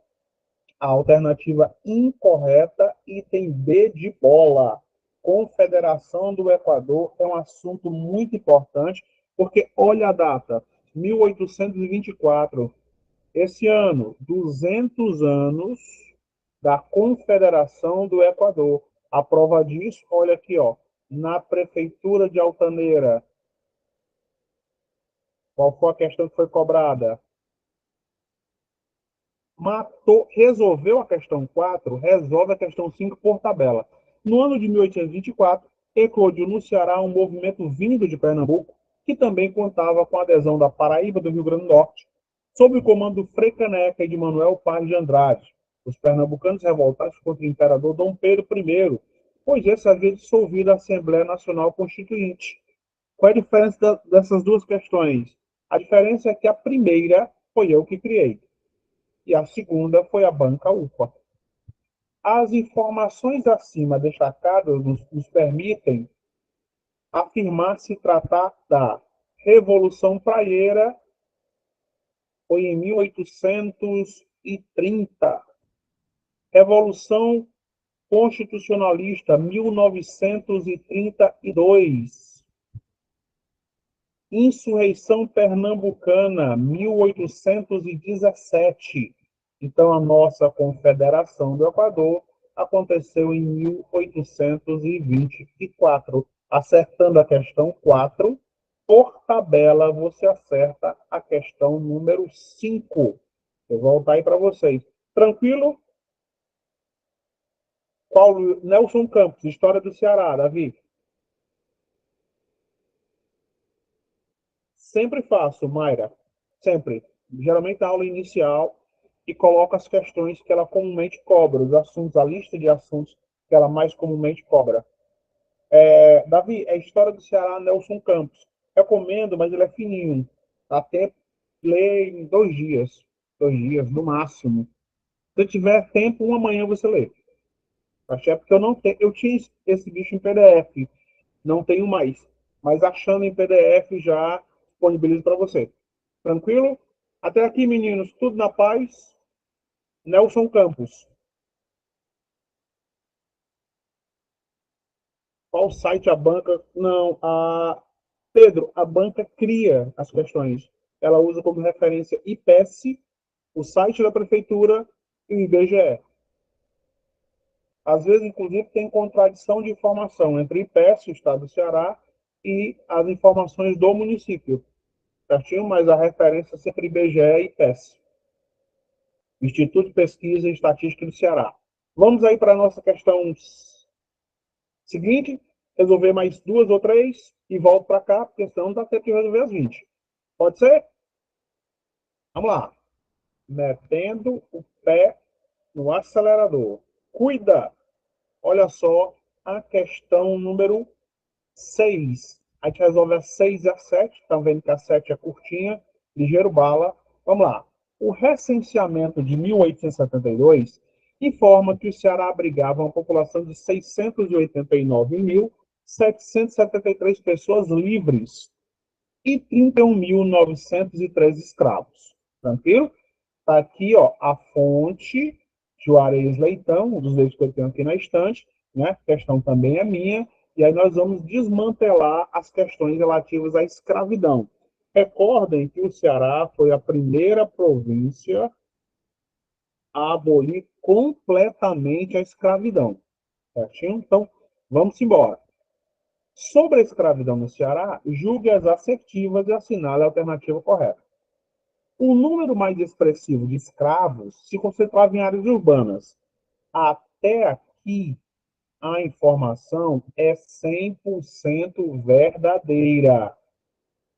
a alternativa incorreta, item B de bola. Confederação do Equador é um assunto muito importante, porque olha a data, 1824. Esse ano, 200 anos da Confederação do Equador. A prova disso, olha aqui, ó, na Prefeitura de Altaneira. Qual foi a questão que foi cobrada? Resolveu a questão 4, resolve a questão 5 por tabela. No ano de 1824, eclodiu no Ceará um movimento vindo de Pernambuco, que também contava com a adesão da Paraíba e do Rio Grande do Norte, sob o comando do Frei Caneca e de Manuel Paz de Andrade. Os pernambucanos revoltados contra o imperador Dom Pedro I, pois esse havia dissolvido a Assembleia Nacional Constituinte. Qual é a diferença dessas duas questões? A diferença é que a primeira foi eu que criei e a segunda foi a banca UPA. As informações acima destacadas nos permitem afirmar se tratar da Revolução Praieira, foi em 1830, Revolução Constitucionalista, 1932, Insurreição Pernambucana, 1817. Então, a nossa Confederação do Equador aconteceu em 1824. Acertando a questão 4, por tabela, você acerta a questão número 5. Vou voltar aí para vocês. Tranquilo? Paulo Nelson Campos, História do Ceará, Davi. Sempre faço, Mayra. Sempre. Geralmente na aula inicial e coloco as questões que ela comumente cobra, os assuntos, a lista de assuntos que ela mais comumente cobra. Davi, é História do Ceará, Nelson Campos. Recomendo, mas ele é fininho. Dá tempo de ler em 2 dias. 2 dias, no máximo. Se tiver tempo, uma manhã você lê. Achei porque eu não tenho, eu tinha esse bicho em PDF, não tenho mais, mas achando em PDF já disponibilizo para você. Tranquilo? Até aqui, meninos, tudo na paz. Nelson Campos. Qual site a banca? Não, a Pedro, a banca cria as questões. Ela usa como referência IPES, o site da prefeitura e o IBGE. Às vezes, inclusive, tem contradição de informação entre o IPES, o Estado do Ceará, e as informações do município, certinho? Mas a referência é sempre IBGE e IPES, Instituto de Pesquisa e Estatística do Ceará. Vamos aí para a nossa questão seguinte, resolver mais duas ou três e volto para cá, porque senão não dá tempo de resolver as 20. Pode ser? Vamos lá. Metendo o pé no acelerador. Cuida! Olha só a questão número 6. A gente resolve a 6 e a 7. Estão vendo que a 7 é curtinha, ligeiro bala. Vamos lá. O recenseamento de 1872 informa que o Ceará abrigava uma população de 689.773 pessoas livres e 31.903 escravos. Tranquilo? Está aqui, ó, a fonte Juarez Leitão, um dos livros que eu tenho aqui na estante, né? A questão também é minha, e aí nós vamos desmantelar as questões relativas à escravidão. Recordem que o Ceará foi a primeira província a abolir completamente a escravidão, certinho? Então, vamos embora. Sobre a escravidão no Ceará, julgue as assertivas e assinale a alternativa correta. O número mais expressivo de escravos se concentrava em áreas urbanas. Até aqui, a informação é 100% verdadeira,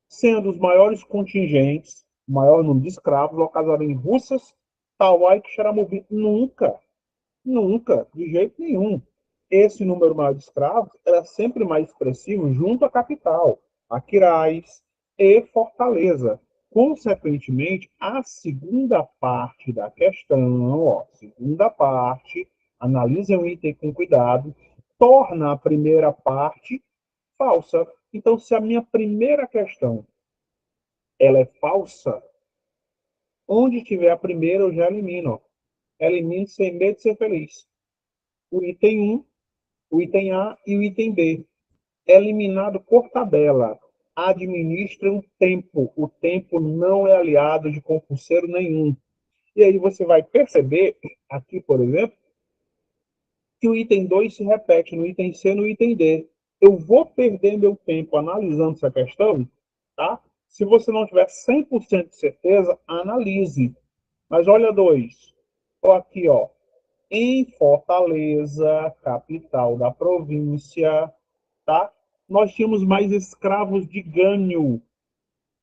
sendo os maiores contingentes, o maior número de escravos, localizados em Russas, Tauá e Xaramovi. Nunca, nunca, de jeito nenhum. Esse número maior de escravos era sempre mais expressivo junto à capital, Aquiraz e Fortaleza. Consequentemente, a segunda parte da questão, ó, segunda parte, analise o item com cuidado, torna a primeira parte falsa. Então, se a minha primeira questão ela é falsa, onde tiver a primeira eu já elimino. Elimino sem medo de ser feliz. O item 1, o item A e o item B. Eliminado por tabela. Administre um tempo. O tempo não é aliado de concurseiro nenhum. E aí você vai perceber, aqui, por exemplo, que o item 2 se repete no item C e no item D. Eu vou perder meu tempo analisando essa questão, tá? Se você não tiver 100% de certeza, analise. Mas olha dois. Ó, aqui, ó. Em Fortaleza, capital da província, tá? Nós tínhamos mais escravos de ganho.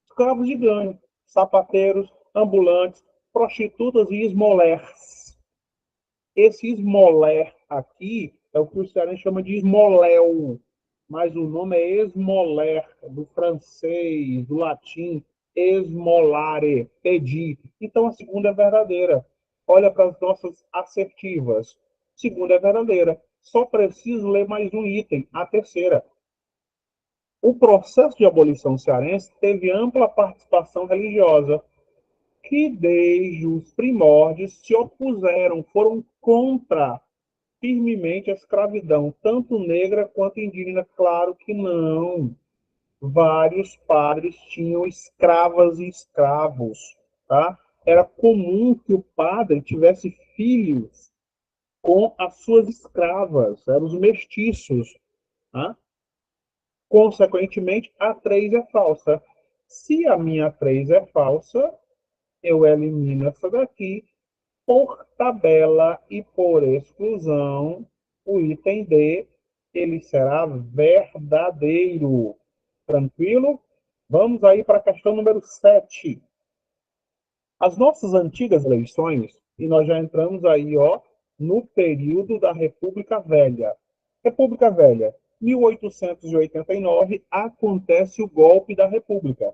Escravos de ganho. Sapateiros, ambulantes, prostitutas e esmolers. Esse esmoler aqui é o que o cearense chama de esmoléu, mas o nome é esmoler, do francês, do latim, esmolare, pedir. Então a segunda é verdadeira. Olha para as nossas assertivas. Segunda é verdadeira. Só preciso ler mais um item, a terceira. O processo de abolição cearense teve ampla participação religiosa, que desde os primórdios se opuseram, foram contra firmemente a escravidão, tanto negra quanto indígena. Claro que não. Vários padres tinham escravas e escravos, tá? Era comum que o padre tivesse filhos com as suas escravas, eram os mestiços, tá? Consequentemente, a 3 é falsa. Se a minha 3 é falsa, eu elimino essa daqui por tabela e por exclusão, o item D ele será verdadeiro. Tranquilo? Vamos aí para a questão número 7. As nossas antigas eleições, e nós já entramos aí, ó, no período da República Velha. República Velha, 1889, acontece o golpe da República.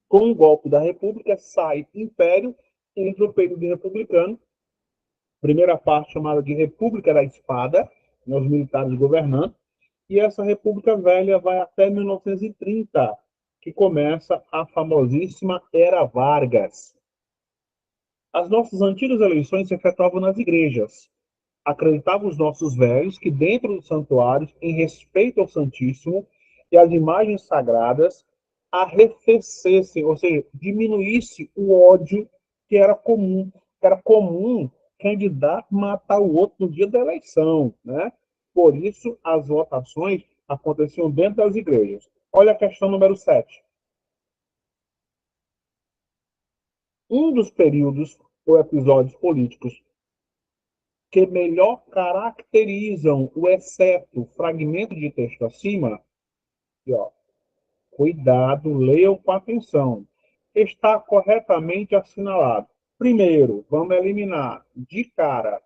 Com o golpe da República, sai Império, entra o período republicano, Primeira parte chamada de República da Espada, né, os militares governando, e essa República Velha vai até 1930, que começa a famosíssima Era Vargas. As nossas antigas eleições se efetuavam nas igrejas. Acreditavam os nossos velhos que dentro dos santuários, em respeito ao Santíssimo e às imagens sagradas, arrefecessem, ou seja, diminuísse o ódio que era comum. Que era comum candidato matar o outro no dia da eleição, né? Por isso, as votações aconteciam dentro das igrejas. Olha a questão número 7. Um dos períodos ou episódios políticos que melhor caracterizam o exceto fragmento de texto acima, e, ó, cuidado, leiam com atenção, está corretamente assinalado. Primeiro, vamos eliminar de cara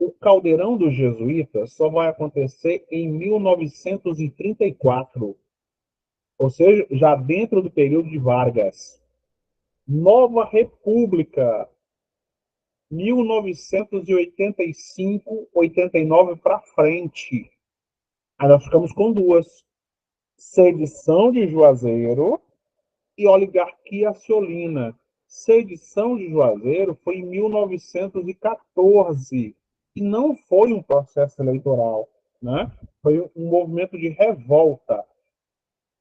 o caldeirão dos jesuítas só vai acontecer em 1934, ou seja, já dentro do período de Vargas. Nova República, 1985, 89 para frente. Aí nós ficamos com duas. Sedição de Juazeiro e oligarquia ciolina. Sedição de Juazeiro foi em 1914 e não foi um processo eleitoral, né? Foi um movimento de revolta.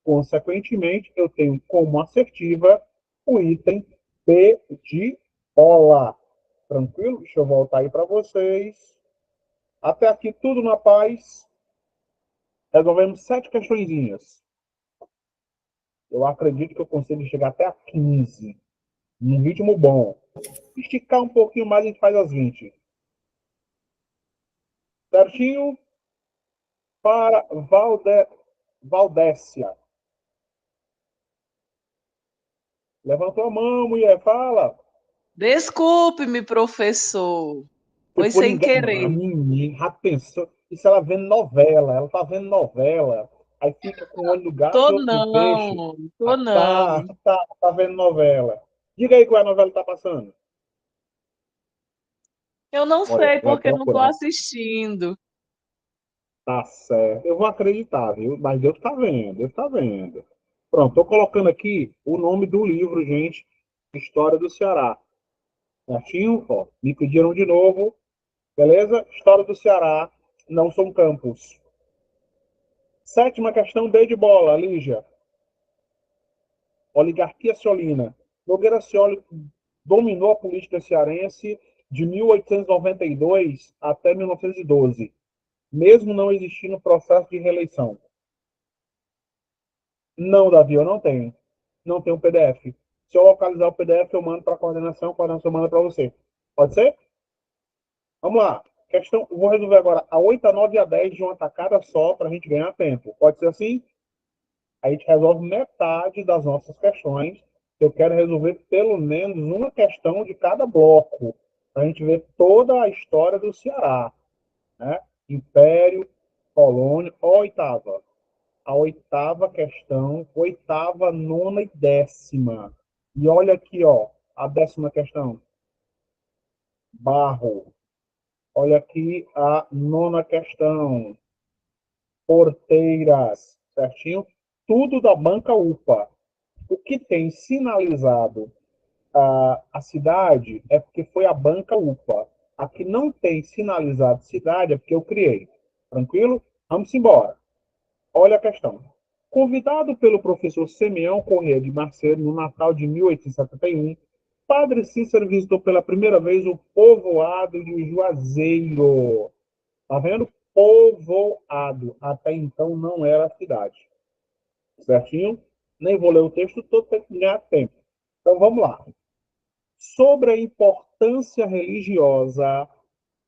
Consequentemente, eu tenho como assertiva o item B de bola. Tranquilo? Deixa eu voltar aí para vocês. Até aqui tudo na paz. Resolvemos 7 questõezinhas. Eu acredito que eu consigo chegar até a 15, num ritmo bom. Esticar um pouquinho mais, a gente faz as 20. Certinho? Para Valdécia. Levantou a mão, mulher, fala. Desculpe-me, professor. Se Foi por sem engano, querer. menina, já pensou? Isso ela vendo novela, ela tá vendo novela, aí fica com o olho do gato e Tô outro do peixe. não, tô Ah, tá, não. tá vendo novela. Diga aí qual é a novela que tá passando. Eu não Olha, sei vai porque não tô procurar. assistindo. Tá certo. Eu vou acreditar, viu? Mas Deus tá vendo, Deus tá vendo. Pronto, tô colocando aqui o nome do livro, gente. História do Ceará. Certinho? Ó, me pediram de novo. Beleza? História do Ceará. Não são campos. Sétima questão, B de bola, Lígia. Oligarquia Ciolina. Nogueira Scioli dominou a política cearense de 1892 até 1912, mesmo não existindo processo de reeleição. Não, Davi, eu não tenho. Não tenho PDF. Se eu localizar o PDF, eu mando para a coordenação manda para você. Pode ser? Vamos lá. Questão, vou resolver agora a 8, a 9 e a 10 de uma tacada só para a gente ganhar tempo. Pode ser assim? A gente resolve metade das nossas questões. Eu quero resolver pelo menos uma questão de cada bloco, para a gente ver toda a história do Ceará. Né? Império, colônia, oitava. A oitava questão, oitava, nona e décima. E olha aqui, ó, a décima questão. Barro. Olha aqui a nona questão. Porteiras, certinho? Tudo da banca UPA. O que tem sinalizado a cidade é porque foi a banca UPA. A que não tem sinalizado cidade é porque eu criei. Tranquilo? Vamos embora. Olha a questão. Convidado pelo professor Simeão Corrêa de Macedo no Natal de 1871, Padre Cícero visitou pela primeira vez o povoado de Juazeiro. Tá vendo? Povoado. Até então não era cidade. Certinho? Nem vou ler o texto todo para ganhar tempo. Então vamos lá. Sobre a importância religiosa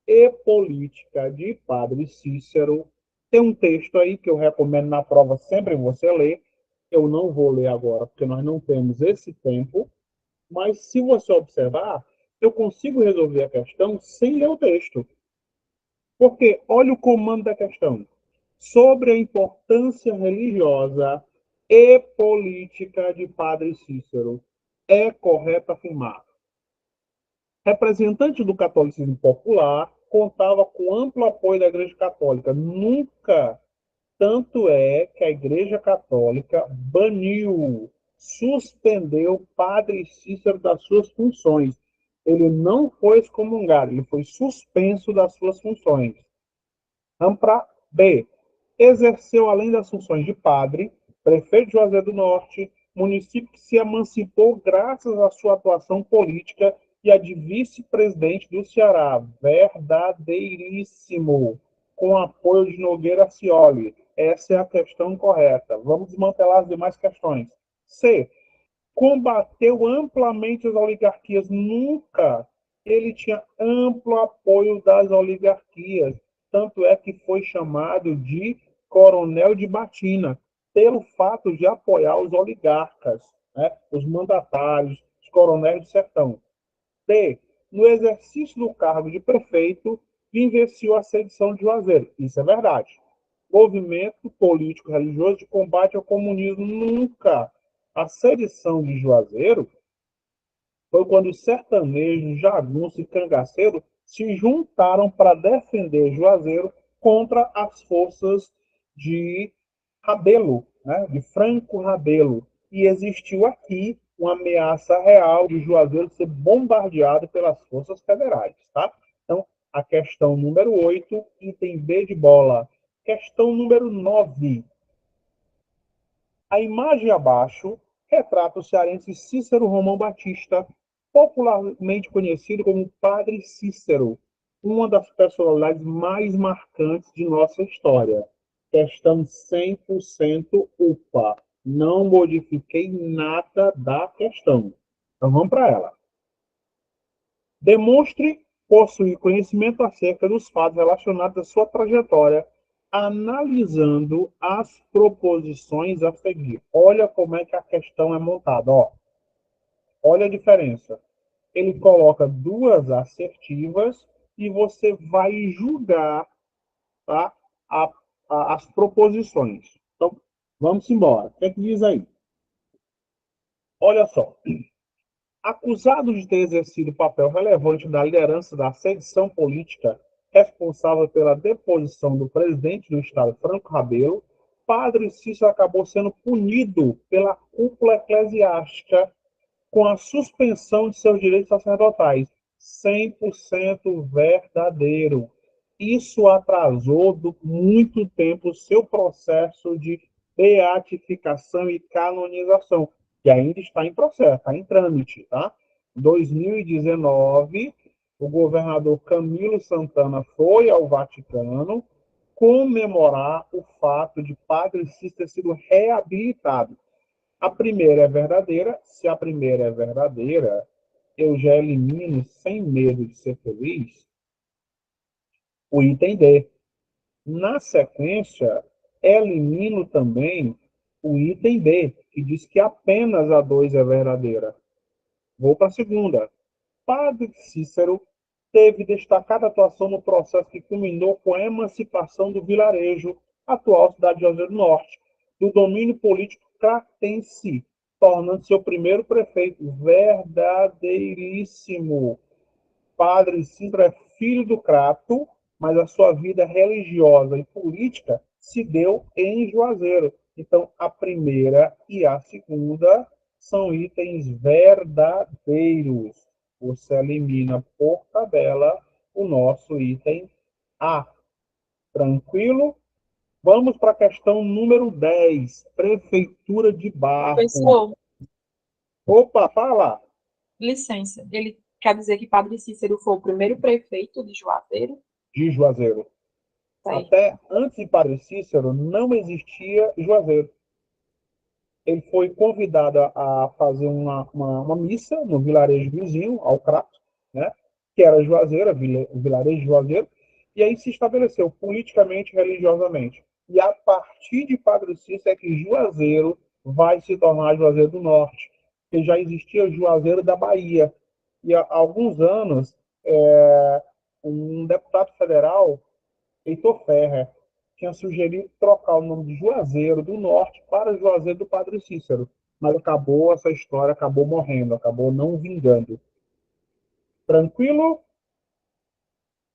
e política de Padre Cícero, tem um texto aí que eu recomendo na prova sempre você ler. Eu não vou ler agora, porque nós não temos esse tempo, mas se você observar, eu consigo resolver a questão sem ler o texto. Porque olha o comando da questão. Sobre a importância religiosa e política de Padre Cícero, é correto afirmar. Representante do catolicismo popular, contava com amplo apoio da Igreja Católica. Nunca, tanto é que a Igreja Católica baniu, suspendeu Padre Cícero das suas funções. Ele não foi excomungado, ele foi suspenso das suas funções. Ampra B. Exerceu, além das funções de padre, prefeito de Juazeiro do Norte, município que se emancipou graças à sua atuação política, e a de vice-presidente do Ceará, verdadeiríssimo, com apoio de Nogueira Cioli. Essa é a questão correta. Vamos desmantelar as demais questões. C. Combateu amplamente as oligarquias. Nunca ele tinha amplo apoio das oligarquias. Tanto é que foi chamado de coronel de batina, pelo fato de apoiar os oligarcas, né? Os mandatários, os coronéis do sertão. D. No exercício do cargo de prefeito, vivenciou a sedição de Juazeiro. Isso é verdade. Movimento político-religioso de combate ao comunismo. Nunca. A sedição de Juazeiro foi quando os sertanejos, jagunços e cangaceiros se juntaram para defender Juazeiro contra as forças de Rabelo, né, de Franco Rabelo. E existiu aqui uma ameaça real de Juazeiro ser bombardeado pelas forças federais. Tá? Então, a questão número 8, item B de bola. Questão número 9. A imagem abaixo retrata o cearense Cícero Romão Batista, popularmente conhecido como Padre Cícero, uma das personalidades mais marcantes de nossa história. Questão 100% UPA. Não modifiquei nada da questão. Então vamos para ela. Demonstre possuir conhecimento acerca dos fatos relacionados à sua trajetória, analisando as proposições a seguir. Olha como é que a questão é montada. Ó. Olha a diferença. Ele coloca duas assertivas e você vai julgar, tá, as proposições. Então, vamos embora. O que é que diz aí? Olha só. Acusado de ter exercido papel relevante na liderança da sedição política responsável pela deposição do presidente do Estado, Franco Rabelo, Padre Cícero acabou sendo punido pela cúpula eclesiástica com a suspensão de seus direitos sacerdotais. 100% verdadeiro. Isso atrasou muito tempo o seu processo de beatificação e canonização, que ainda está em processo, está em trâmite. Tá? Em 2019, o governador Camilo Santana foi ao Vaticano comemorar o fato de Padre Cícero ter sido reabilitado. A primeira é verdadeira. Se a primeira é verdadeira, eu já elimino, sem medo de ser feliz, o item D. Na sequência, elimino também o item B, que diz que apenas a 2 é verdadeira. Vou para a segunda. Padre Cícero teve destacada atuação no processo que culminou com a emancipação do vilarejo, atual cidade de Juazeiro do Norte, do domínio político cratense, tornando seu primeiro prefeito. Verdadeiríssimo. Padre Cícero é filho do Crato, mas a sua vida religiosa e política se deu em Juazeiro. Então, a primeira e a segunda são itens verdadeiros. Você elimina por tabela o nosso item A. Tranquilo? Vamos para a questão número 10. Prefeitura de Barro. Professor, Opa, fala. licença. Ele quer dizer que Padre Cícero foi o primeiro prefeito de Juazeiro? De Juazeiro. Certo. Até antes de Padre Cícero, não existia Juazeiro. Ele foi convidado a fazer uma missa no vilarejo vizinho, ao Crato, né? Que era Juazeiro, o vilarejo de Juazeiro, e aí se estabeleceu politicamente e religiosamente. E a partir de Padre Cícero é que Juazeiro vai se tornar Juazeiro do Norte, porque já existia Juazeiro da Bahia. E há alguns anos, um deputado federal, Heitor Ferrer, tinha sugerido trocar o nome de Juazeiro do Norte para Juazeiro do Padre Cícero, mas essa história acabou morrendo, acabou não vingando. Tranquilo?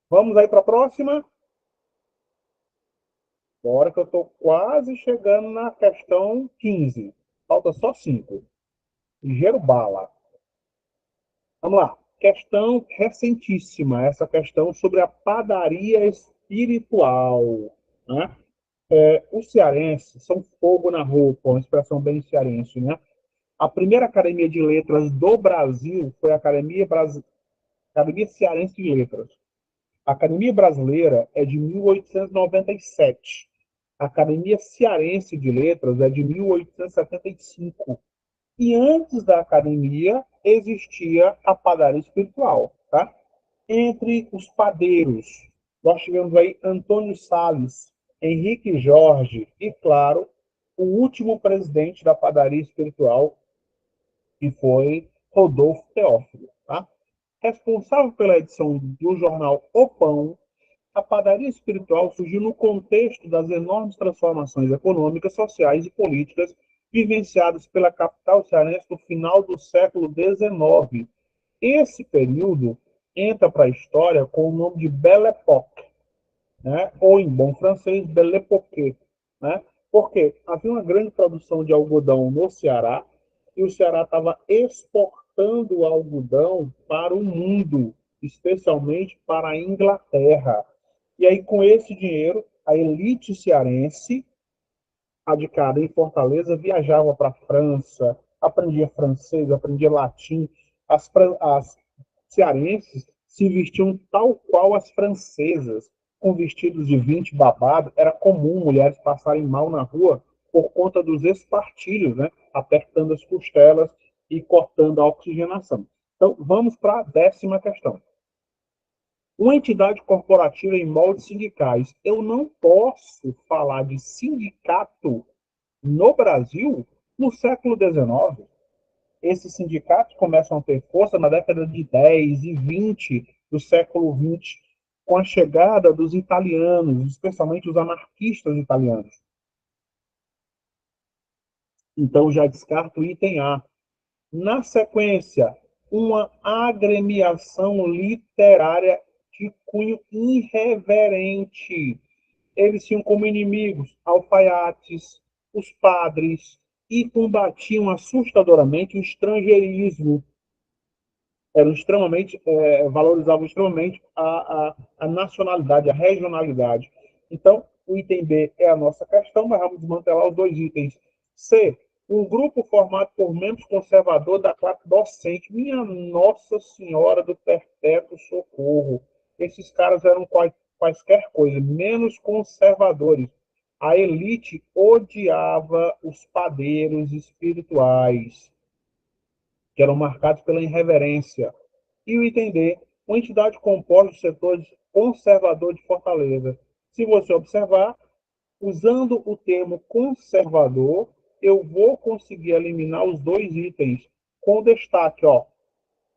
Vamos aí para a próxima? Bora que eu estou quase chegando na questão 15. Falta só 5. Ligeiro bala. Vamos lá. Questão recentíssima. Essa questão sobre a padaria espiritual. Né? Os cearenses são fogo na roupa, uma expressão bem cearense, né? A primeira academia de letras do Brasil foi a Academia Cearense de Letras. A Academia Brasileira é de 1897. A Academia Cearense de Letras é de 1875. E antes da academia existia a padaria espiritual, tá? Entre os padeiros, nós tivemos aí Antônio Salles, Henrique Jorge e, claro, o último presidente da padaria espiritual, que foi Rodolfo Teófilo, tá? Responsável pela edição do jornal O Pão, a padaria espiritual surgiu no contexto das enormes transformações econômicas, sociais e políticas vivenciadas pela capital cearense no final do século XIX. Esse período entra para a história com o nome de Belle Époque, né? Ou em bom francês, Belle Époque, né? Porque havia uma grande produção de algodão no Ceará e o Ceará estava exportando algodão para o mundo, especialmente para a Inglaterra. E aí, com esse dinheiro, a elite cearense, radicada em Fortaleza, viajava para a França, aprendia francês, aprendia latim. As cearenses se vestiam tal qual as francesas, com vestidos de 20 babado. Era comum mulheres passarem mal na rua por conta dos espartilhos, né? Apertando as costelas e cortando a oxigenação. Então, vamos para a 10ª questão. Uma entidade corporativa em moldes sindicais. Eu não posso falar de sindicato no Brasil no século XIX. Esses sindicatos começam a ter força na década de 10 e 20 do século XX, com a chegada dos italianos, especialmente os anarquistas italianos. Então, já descarto o item A. Na sequência, uma agremiação literária de cunho irreverente. Eles tinham como inimigos alfaiates, os padres, e combatiam assustadoramente o estrangeirismo. Eram extremamente, valorizavam extremamente a nacionalidade, a regionalidade. Então, o item B é a nossa questão, mas vamos desmantelar os dois itens. C, um grupo formado por membros conservadores da classe docente. Minha Nossa Senhora do Perpétuo Socorro. Esses caras eram quaisquer coisa, menos conservadores. A elite odiava os padeiros espirituais, que eram marcados pela irreverência. E o item D, uma entidade composta dos setores conservador de Fortaleza. Se você observar, usando o termo conservador, eu vou conseguir eliminar os dois itens, com destaque, ó,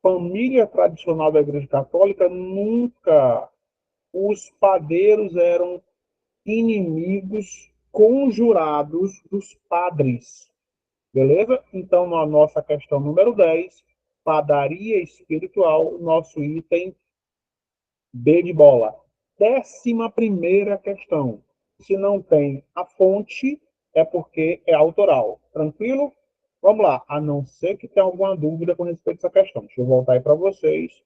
família tradicional da Igreja Católica, nunca. Os padeiros eram inimigos conjurados dos padres. Beleza? Então, na nossa questão número 10, padaria espiritual, nosso item B de bola. 11ª questão. Se não tem a fonte, é porque é autoral. Tranquilo? Vamos lá. A não ser que tenha alguma dúvida com respeito a essa questão. Deixa eu voltar aí para vocês.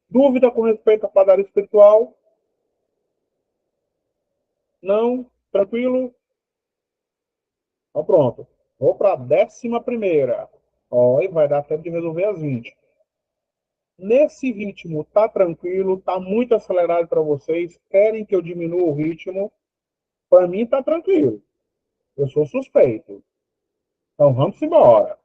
Dúvida com respeito à padaria espiritual? Não? Tranquilo? Então, pronto. Vou para a 11ª. Ó, e vai dar tempo de resolver as 20. Nesse ritmo, tá tranquilo? Tá muito acelerado para vocês? Querem que eu diminua o ritmo? Para mim, tá tranquilo. Eu sou suspeito. Então, vamos embora.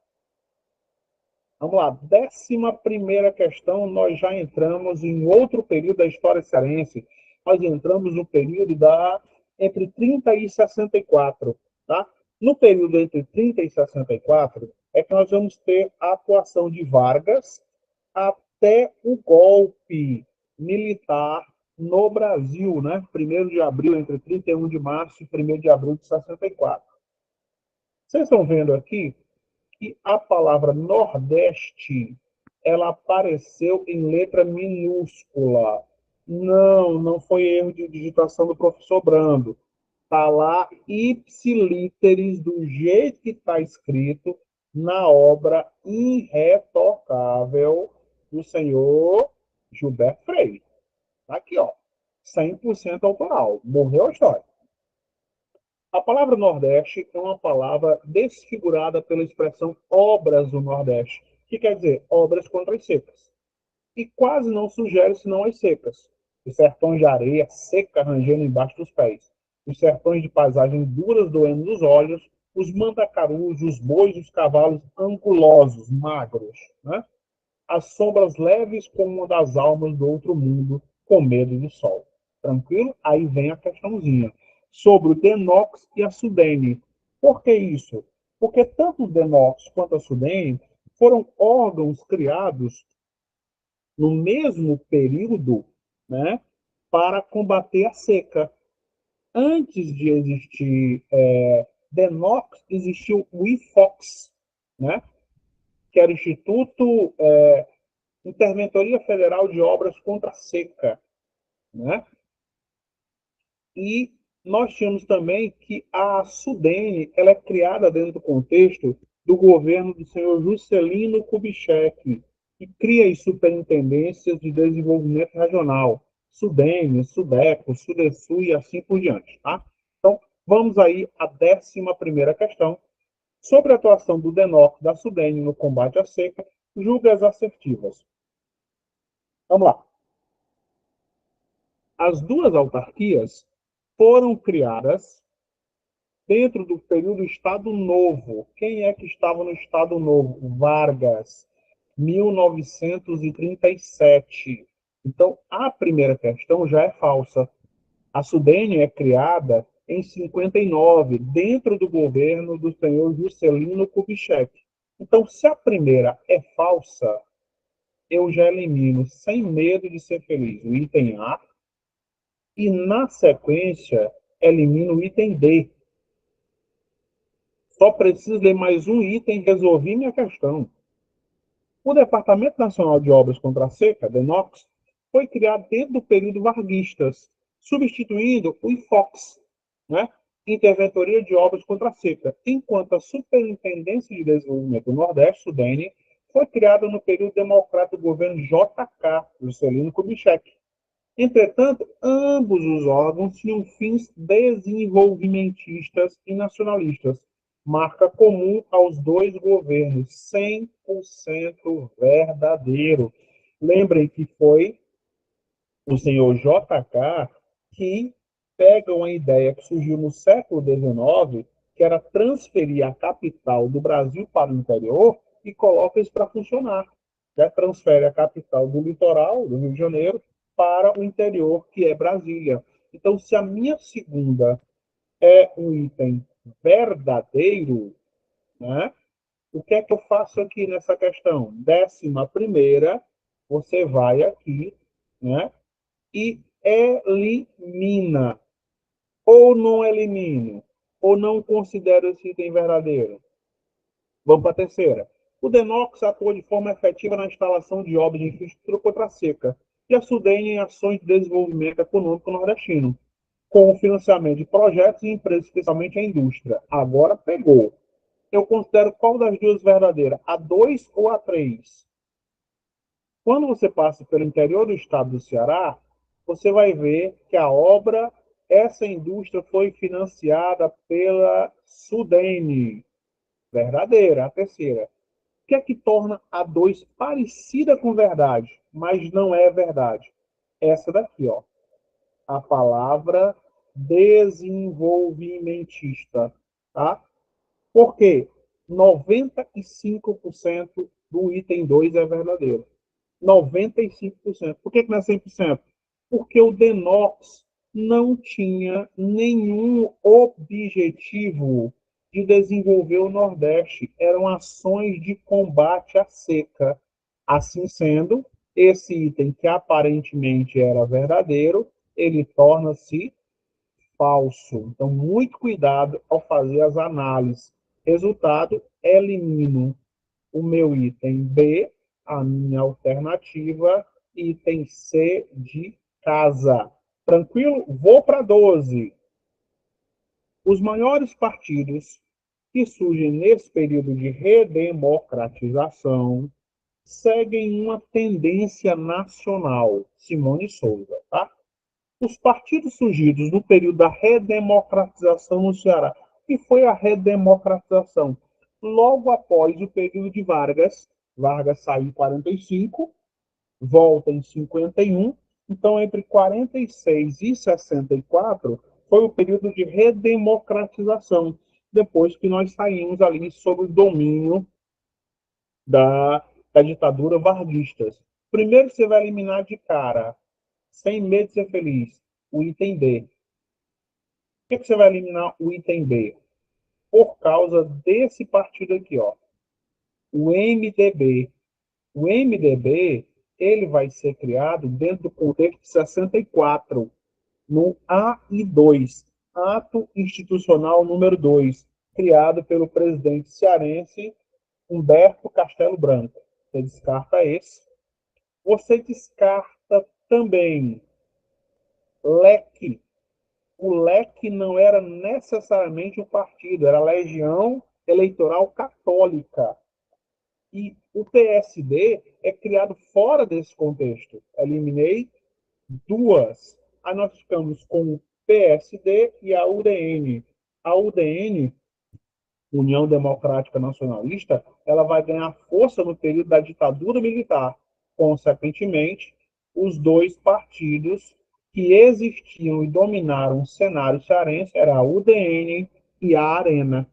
Vamos lá. 11ª questão, nós já entramos em outro período da história cearense. Nós entramos no período entre 30 e 64, tá? No período entre 30 e 64, é que nós vamos ter a atuação de Vargas até o golpe militar no Brasil, né? 1º de abril, entre 31 de março e 1º de abril de 64. Vocês estão vendo aqui que a palavra Nordeste ela apareceu em letra minúscula. Não, não foi erro de digitação do professor Brando. Está lá ipsilíteres, do jeito que está escrito na obra irretocável do senhor Gilberto Freire. Está aqui, ó. 100% autoral. Morreu a história. A palavra Nordeste é uma palavra desfigurada pela expressão obras do Nordeste, que quer dizer obras contra as secas. E quase não sugere senão as secas. Os sertões de areia seca rangendo embaixo dos pés. Os sertões de paisagem duras doendo nos olhos. Os mandacarus, os bois, os cavalos angulosos, magros. Né? As sombras leves como uma das almas do outro mundo, com medo do sol. Tranquilo? Aí vem a questãozinha. Sobre o Denox e a Sudene. Por que isso? Porque tanto o Denox quanto a Sudene foram órgãos criados no mesmo período, né, para combater a seca. Antes de existir Denox, existiu o IFOX, né, que era o Instituto Interventoria Federal de Obras contra a Seca. Né? E nós tínhamos também que a Sudene ela é criada dentro do contexto do governo do senhor Juscelino Kubitschek, que cria as superintendências de desenvolvimento regional, Sudene, Sudeco, Sudesul e assim por diante. Tá? Então, vamos aí à 11ª questão. Sobre a atuação do DENOC da Sudene no combate à seca, julgue as assertivas. Vamos lá. As duas autarquias foram criadas dentro do período Estado Novo. Quem é que estava no Estado Novo? Vargas, 1937. Então, a primeira questão já é falsa. A Sudene é criada em 59, dentro do governo do senhor Juscelino Kubitschek. Então, se a primeira é falsa, eu já elimino, sem medo de ser feliz, o item A, e, na sequência, elimino o item D. Só preciso ler mais um item e resolvi minha questão. O Departamento Nacional de Obras contra a Seca, DENOX, foi criado dentro do período varguistas, substituindo o IFOX, né? Interventoria de Obras contra a Seca, enquanto a Superintendência de Desenvolvimento do Nordeste, SUDENE, foi criada no período democrata do governo JK, Juscelino Kubitschek. Entretanto, ambos os órgãos tinham fins desenvolvimentistas e nacionalistas, marca comum aos dois governos, 100% verdadeiro. Lembrem que foi o senhor JK que pega uma ideia que surgiu no século XIX, que era transferir a capital do Brasil para o interior e coloca isso para funcionar. Né? Transfere a capital do litoral, do Rio de Janeiro, para o interior, que é Brasília. Então, se a minha segunda é um item verdadeiro, né? O que é que eu faço aqui nessa questão? 11ª, você vai aqui, né? E elimina. Ou não elimino, ou não considero esse item verdadeiro. Vamos para a terceira. O DENOX atua de forma efetiva na instalação de obras de infraestrutura contra a seca e a SUDENE em ações de desenvolvimento econômico nordestino, com o financiamento de projetos e empresas, especialmente a indústria. Agora pegou. Eu considero qual das duas verdadeira? A 2 ou a 3? Quando você passa pelo interior do estado do Ceará, você vai ver que a obra, essa indústria foi financiada pela Sudene. Verdadeira, a terceira. O que é que torna a 2 parecida com verdade, mas não é verdade? Essa daqui, ó. A palavra desenvolvimentista, tá? Por quê? 95% do item 2 é verdadeiro. 95%. Por que não é 100%? Porque o DENOX não tinha nenhum objetivo de desenvolver o Nordeste. Eram ações de combate à seca. Assim sendo, esse item que aparentemente era verdadeiro, ele torna-se falso. Então, muito cuidado ao fazer as análises. Resultado, elimino o meu item B A minha alternativa, item C de casa. Tranquilo? Vou para 12. Os maiores partidos que surgem nesse período de redemocratização seguem uma tendência nacional. Simone Souza, tá? Os partidos surgidos no período da redemocratização no Ceará. O que foi a redemocratização? Logo após o período de Vargas, Vargas saiu em 45, volta em 51, então entre 46 e 64 foi o período de redemocratização, depois que nós saímos ali sob o domínio da ditadura varguista. Primeiro você vai eliminar de cara, sem medo de ser feliz, o item B. Por que você vai eliminar o item B? Por causa desse partido aqui, ó, o MDB. O MDB, ele vai ser criado dentro do contexto de 64, no AI2, Ato Institucional número 2, criado pelo presidente cearense Humberto Castelo Branco. Você descarta esse. Você descarta também LEC. O LEC não era necessariamente um partido, era a Legião Eleitoral Católica. E o PSD é criado fora desse contexto. Eliminei duas. Aí nós ficamos com o PSD e a UDN. A UDN, União Democrática Nacionalista, ela vai ganhar força no período da ditadura militar. Consequentemente, os dois partidos que existiam e dominaram o cenário cearense eram a UDN e a Arena,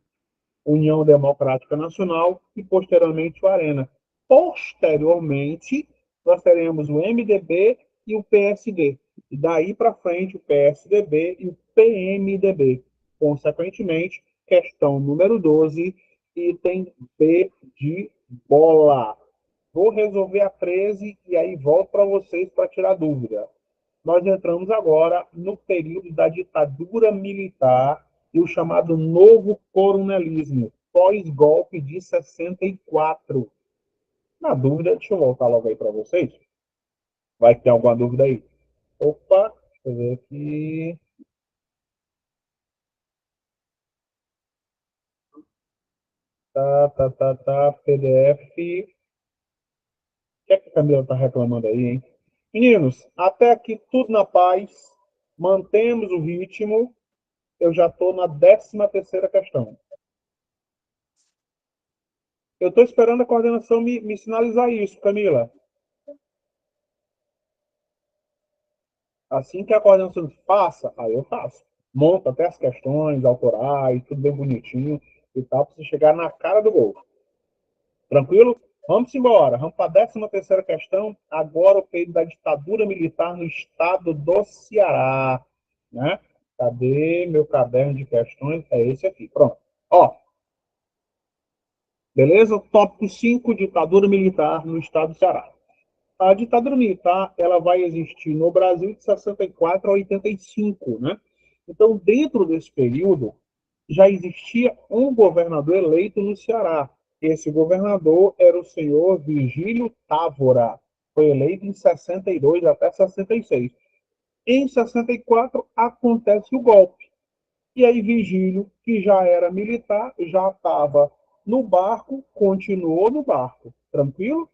União Democrática Nacional, e posteriormente o Arena. Posteriormente, nós teremos o MDB e o PSD. E daí para frente, o PSDB e o PMDB. Consequentemente, questão número 12, item B de bola. Vou resolver a 13 e aí volto para vocês para tirar dúvida. Nós entramos agora no período da ditadura militar e o chamado novo coronelismo, pós-golpe de 64. Na dúvida, deixa eu voltar logo aí para vocês. Vai ter alguma dúvida aí? Opa, deixa eu ver aqui. PDF. O que é que a Camila está reclamando aí, hein? Meninos, até aqui tudo na paz. Mantemos o ritmo. Eu já estou na 13ª questão. Eu estou esperando a coordenação me sinalizar isso, Camila. Assim que a coordenação faça, aí eu faço. Monto até as questões autorais, tudo bem bonitinho e tal, para você chegar na cara do gol. Tranquilo? Vamos embora. Vamos para a 13ª questão. Agora o período da ditadura militar no estado do Ceará. Né? Cadê meu caderno de questões? É esse aqui. Pronto. Ó. Beleza? Tópico 5, ditadura militar no estado do Ceará. A ditadura militar, ela vai existir no Brasil de 64 a 85, né? Então, dentro desse período, já existia um governador eleito no Ceará. Esse governador era o senhor Virgílio Távora. Foi eleito em 62 até 66. Em 64, acontece o golpe. E aí, Virgílio, que já era militar, já estava no barco, continuou no barco. Tranquilo?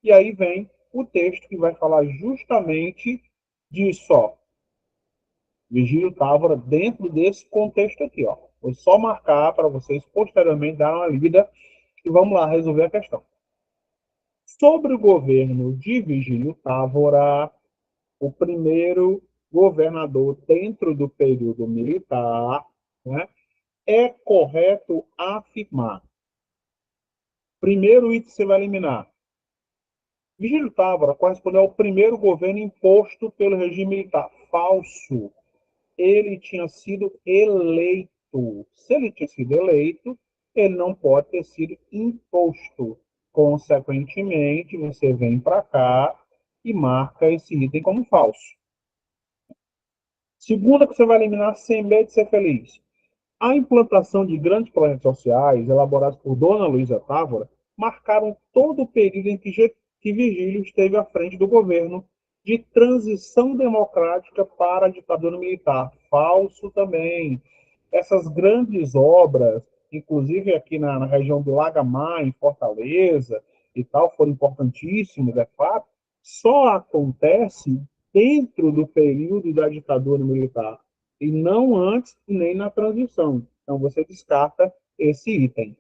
E aí vem o texto que vai falar justamente disso, ó. Virgílio Távora dentro desse contexto aqui, ó. Vou só marcar para vocês posteriormente dar uma lida e vamos lá resolver a questão. Sobre o governo de Virgílio Távora, o primeiro governador dentro do período militar, né, é correto afirmar. Primeiro item que você vai eliminar. Virgílio Távora correspondeu ao primeiro governo imposto pelo regime militar. Falso. Ele tinha sido eleito. Se ele tinha sido eleito, ele não pode ter sido imposto. Consequentemente, você vem para cá e marca esse item como falso. Segunda que você vai eliminar sem medo de ser feliz. A implantação de grandes projetos sociais elaborados por Dona Luísa Távora marcaram todo o período em que que Virgílio esteve à frente do governo de transição democrática para a ditadura militar. Falso também. Essas grandes obras, inclusive aqui na região do Lagamar, em Fortaleza, e tal, foram importantíssimos, é fato, só acontece dentro do período da ditadura militar, e não antes nem na transição. Então, você descarta esse item.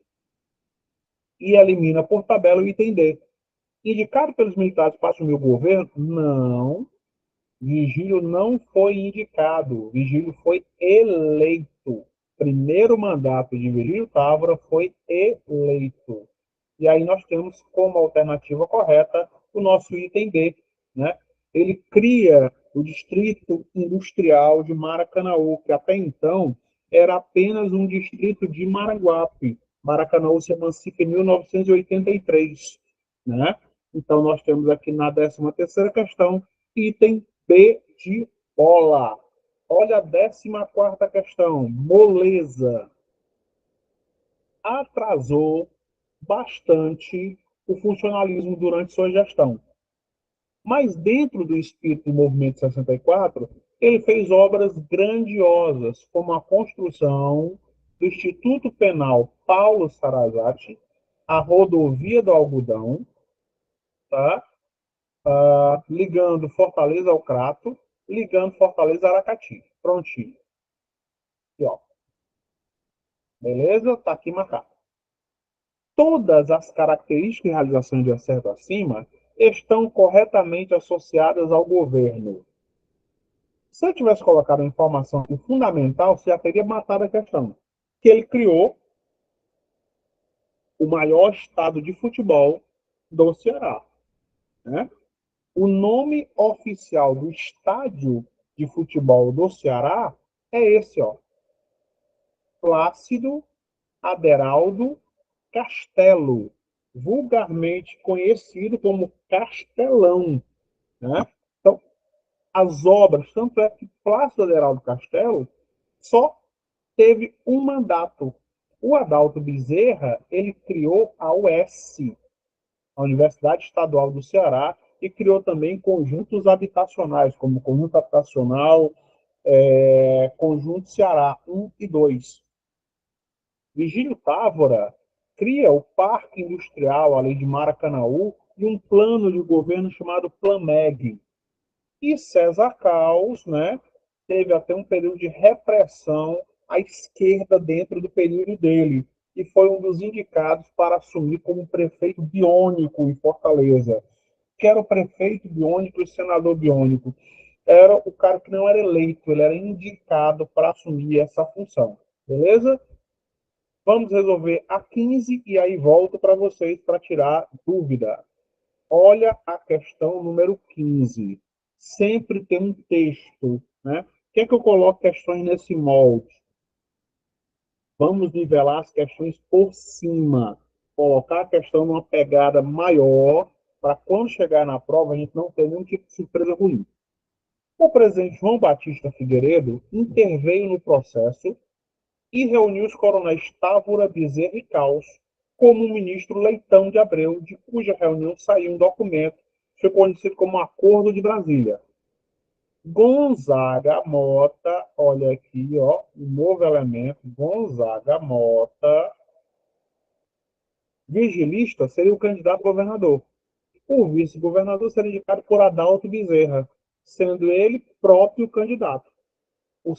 E elimina por tabela o item D. Indicado pelos militares para assumir o governo? Não. Virgílio não foi indicado. Virgílio foi eleito. Primeiro mandato de Virgílio Távora foi eleito. E aí nós temos como alternativa correta o nosso item D, né? Ele cria o Distrito Industrial de Maracanaú, que até então era apenas um distrito de Maranguape. Maracanaú se emancipa em 1983, né? Então nós temos aqui na 13ª questão, item B de bola. Olha a 14ª questão, moleza. Atrasou bastante o funcionalismo durante sua gestão. Mas dentro do espírito do movimento 64, ele fez obras grandiosas, como a construção do Instituto Penal Paulo Sarrazati, a rodovia do Algodão, tá? Ligando Fortaleza ao Crato, ligando Fortaleza a Aracati. Prontinho. Aqui, ó. Beleza? Tá aqui marcado. Todas as características e realizações de acerto acima estão corretamente associadas ao governo. Se eu tivesse colocado a informação fundamental, você já teria matado a questão. Que ele criou o maior estado de futebol do Ceará, né? O nome oficial do estádio de futebol do Ceará é esse, ó. Plácido Aderaldo Castelo, vulgarmente conhecido como Castelão, né? Então, as obras, tanto é que Plácido Aderaldo Castelo só teve um mandato. O Adalto Bezerra, ele criou a UES, a Universidade Estadual do Ceará, e criou também conjuntos habitacionais, como o Conjunto Habitacional, Conjunto Ceará 1 e 2. Virgílio Távora cria o Parque Industrial ali de Maracanaú e um plano de governo chamado Planmeg. E César Caos, né, teve até um período de repressão à esquerda dentro do período dele, e foi um dos indicados para assumir como prefeito biônico em Fortaleza. Que era o prefeito biônico e o senador biônico? Era o cara que não era eleito, ele era indicado para assumir essa função. Beleza? Vamos resolver a 15 e aí volto para vocês para tirar dúvida. Olha a questão número 15. Sempre tem um texto, né? Quer que eu coloque questões nesse molde? Vamos nivelar as questões por cima. Colocar a questão numa pegada maior, para quando chegar na prova a gente não ter nenhum tipo de surpresa ruim. O presidente João Batista Figueiredo interveio no processo e reuniu os coronéis Távora, Bezerra e Caos como o ministro Leitão de Abreu, de cuja reunião saiu um documento que foi conhecido como Acordo de Brasília. Gonzaga Mota, olha aqui, ó, um novo elemento, Gonzaga Mota, vigilista, seria o candidato a governador. O vice-governador seria indicado por Adalto Bezerra, sendo ele próprio candidato. O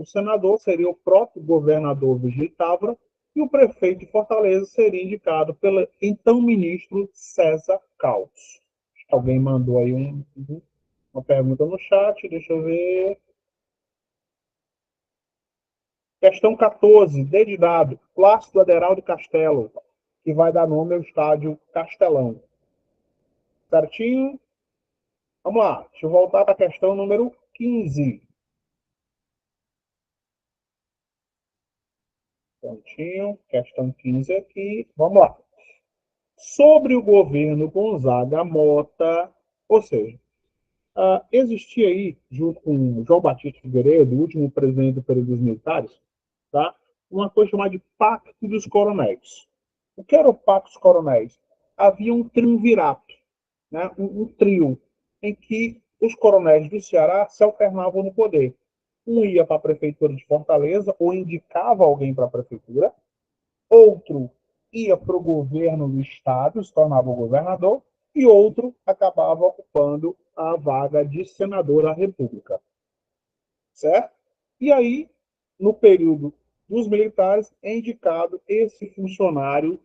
senador seria o próprio governador Virgílio Távora e o prefeito de Fortaleza seria indicado pelo então ministro César Caos. Alguém mandou aí uma pergunta no chat, deixa eu ver. Questão 14, D de dado, Plácido Aderaldo Castelo, que vai dar nome ao estádio Castelão. Certinho? Vamos lá, deixa eu voltar para a questão número 15. Prontinho, questão 15 aqui. Vamos lá. Sobre o governo Gonzaga Mota, ou seja, existia aí, junto com João Batista Figueiredo, o último presidente do período dos militares, tá, uma coisa chamada de Pacto dos Coronéis. O que era o Pacto dos Coronéis? Havia um triunvirato. né, um trio, em que os coronéis do Ceará se alternavam no poder. Um ia para a prefeitura de Fortaleza, ou indicava alguém para a prefeitura, outro ia para o governo do estado, se tornava o governador, e outro acabava ocupando a vaga de senador da República. Certo? E aí, no período dos militares, é indicado esse funcionário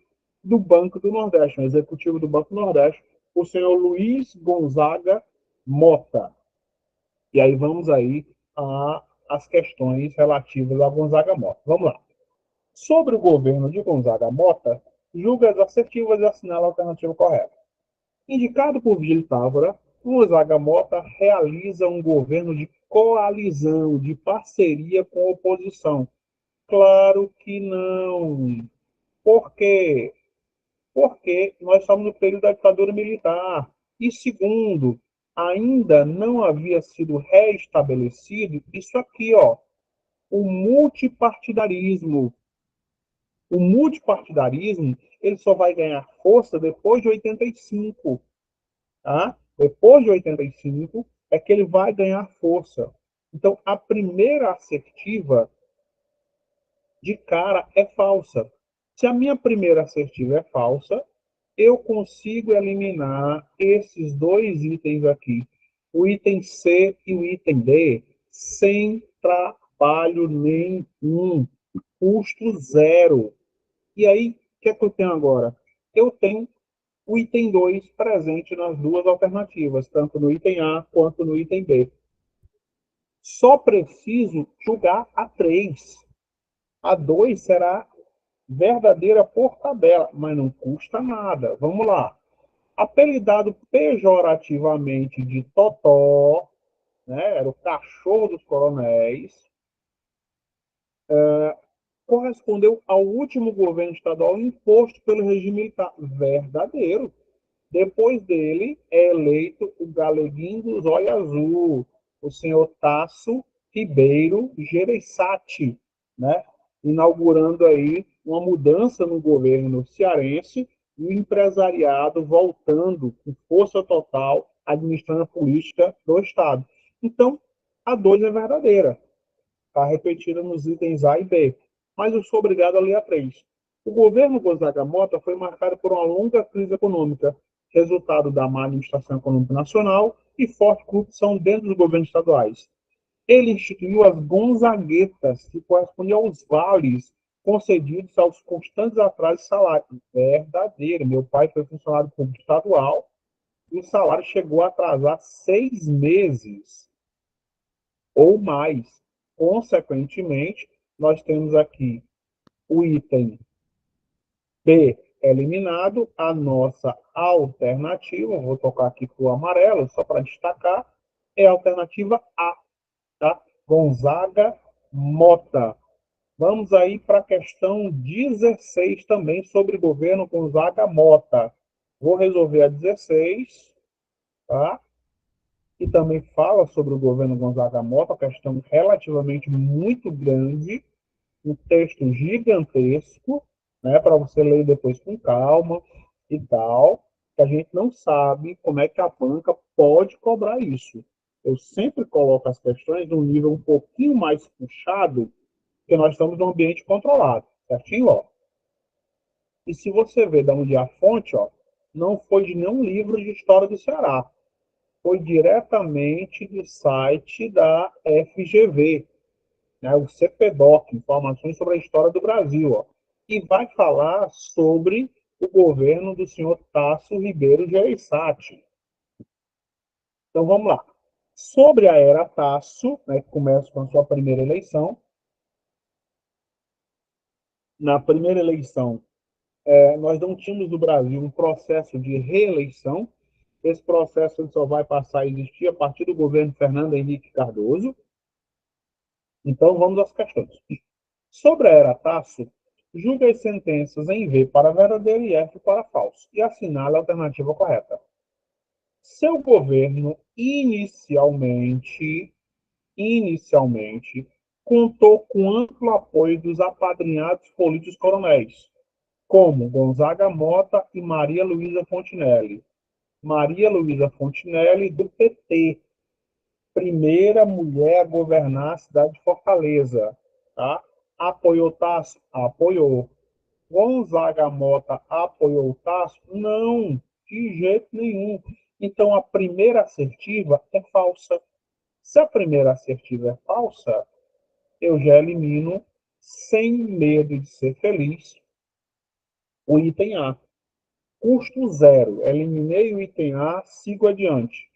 do Banco do Nordeste, o executivo do Banco do Nordeste, o senhor Luiz Gonzaga Mota. E aí vamos aí às questões relativas a Gonzaga Mota. Vamos lá. Sobre o governo de Gonzaga Mota, julga as assertivas e assinala a alternativa correta. Indicado por Vigílio Távora, Gonzaga Mota realiza um governo de coalizão, de parceria com a oposição. Claro que não. Por quê? Porque nós estamos no período da ditadura militar. E segundo, ainda não havia sido reestabelecido isso aqui, ó, o multipartidarismo. O multipartidarismo, ele só vai ganhar força depois de 85, tá? Depois de 85 é que ele vai ganhar força. Então, a primeira assertiva de cara é falsa. Se a minha primeira assertiva é falsa, eu consigo eliminar esses dois itens aqui, o item C e o item D, sem trabalho nenhum, custo zero. E aí, o que é que eu tenho agora? Eu tenho o item 2 presente nas duas alternativas, tanto no item A quanto no item B. Só preciso julgar a 3. A 2 será verdadeira por tabela, mas não custa nada. Vamos lá. Apelidado pejorativamente de Totó, né, era o cachorro dos coronéis, correspondeu ao último governo estadual imposto pelo regime militar. Verdadeiro. Depois dele é eleito o galeguinho do zóio azul, o senhor Tasso Ribeiro Gereissati, né? Inaugurando aí uma mudança no governo cearense e o empresariado voltando com força total administrando a política do Estado. Então, a 2 é verdadeira. Está repetida nos itens A e B. Mas eu sou obrigado a ler a 3. O governo Gonzaga Mota foi marcado por uma longa crise econômica, resultado da má administração econômica nacional e forte corrupção dentro dos governos estaduais. Ele instituiu as gonzaguetas, que correspondiam aos vales concedidos aos constantes atrasos de salário. Verdadeiro. Meu pai foi funcionário público estadual e o salário chegou a atrasar 6 meses ou mais. Consequentemente, nós temos aqui o item B eliminado, a nossa alternativa, vou tocar aqui para o amarelo, só para destacar, é a alternativa A, tá? Gonzaga Mota. Vamos aí para a questão 16 também sobre o governo Gonzaga Mota. Vou resolver a 16, tá? E também fala sobre o governo Gonzaga Mota, questão relativamente muito grande, um texto gigantesco, né, para você ler depois com calma e tal, que a gente não sabe como é que a banca pode cobrar isso. Eu sempre coloco as questões num nível um pouquinho mais puxado, porque nós estamos num ambiente controlado, certinho? Ó. E se você ver de onde é a fonte, ó, não foi de nenhum livro de história do Ceará, foi diretamente do site da FGV, né, o CPDOC, Informações sobre a História do Brasil, ó, e vai falar sobre o governo do senhor Tasso Ribeiro Gereissati. Então vamos lá. Sobre a era Tasso, né, que começa com a sua primeira eleição. Na primeira eleição, nós não tínhamos no Brasil um processo de reeleição. Esse processo só vai passar a existir a partir do governo Fernando Henrique Cardoso. Então vamos às questões. Sobre a era Tasso, julga as sentenças em V para verdadeiro e F para falso, e assinale a alternativa correta. Seu governo inicialmente contou com amplo apoio dos apadrinhados políticos coronéis, como Gonzaga Mota e Maria Luísa Fontinelli. Maria Luísa Fontinelli, do PT, primeira mulher a governar a cidade de Fortaleza. Tá? Apoiou Tasso? Apoiou. Gonzaga Mota apoiou Tasso? Não, de jeito nenhum. Então, a primeira assertiva é falsa. Se a primeira assertiva é falsa, eu já elimino, sem medo de ser feliz, o item A. Custo zero. Eliminei o item A, sigo adiante.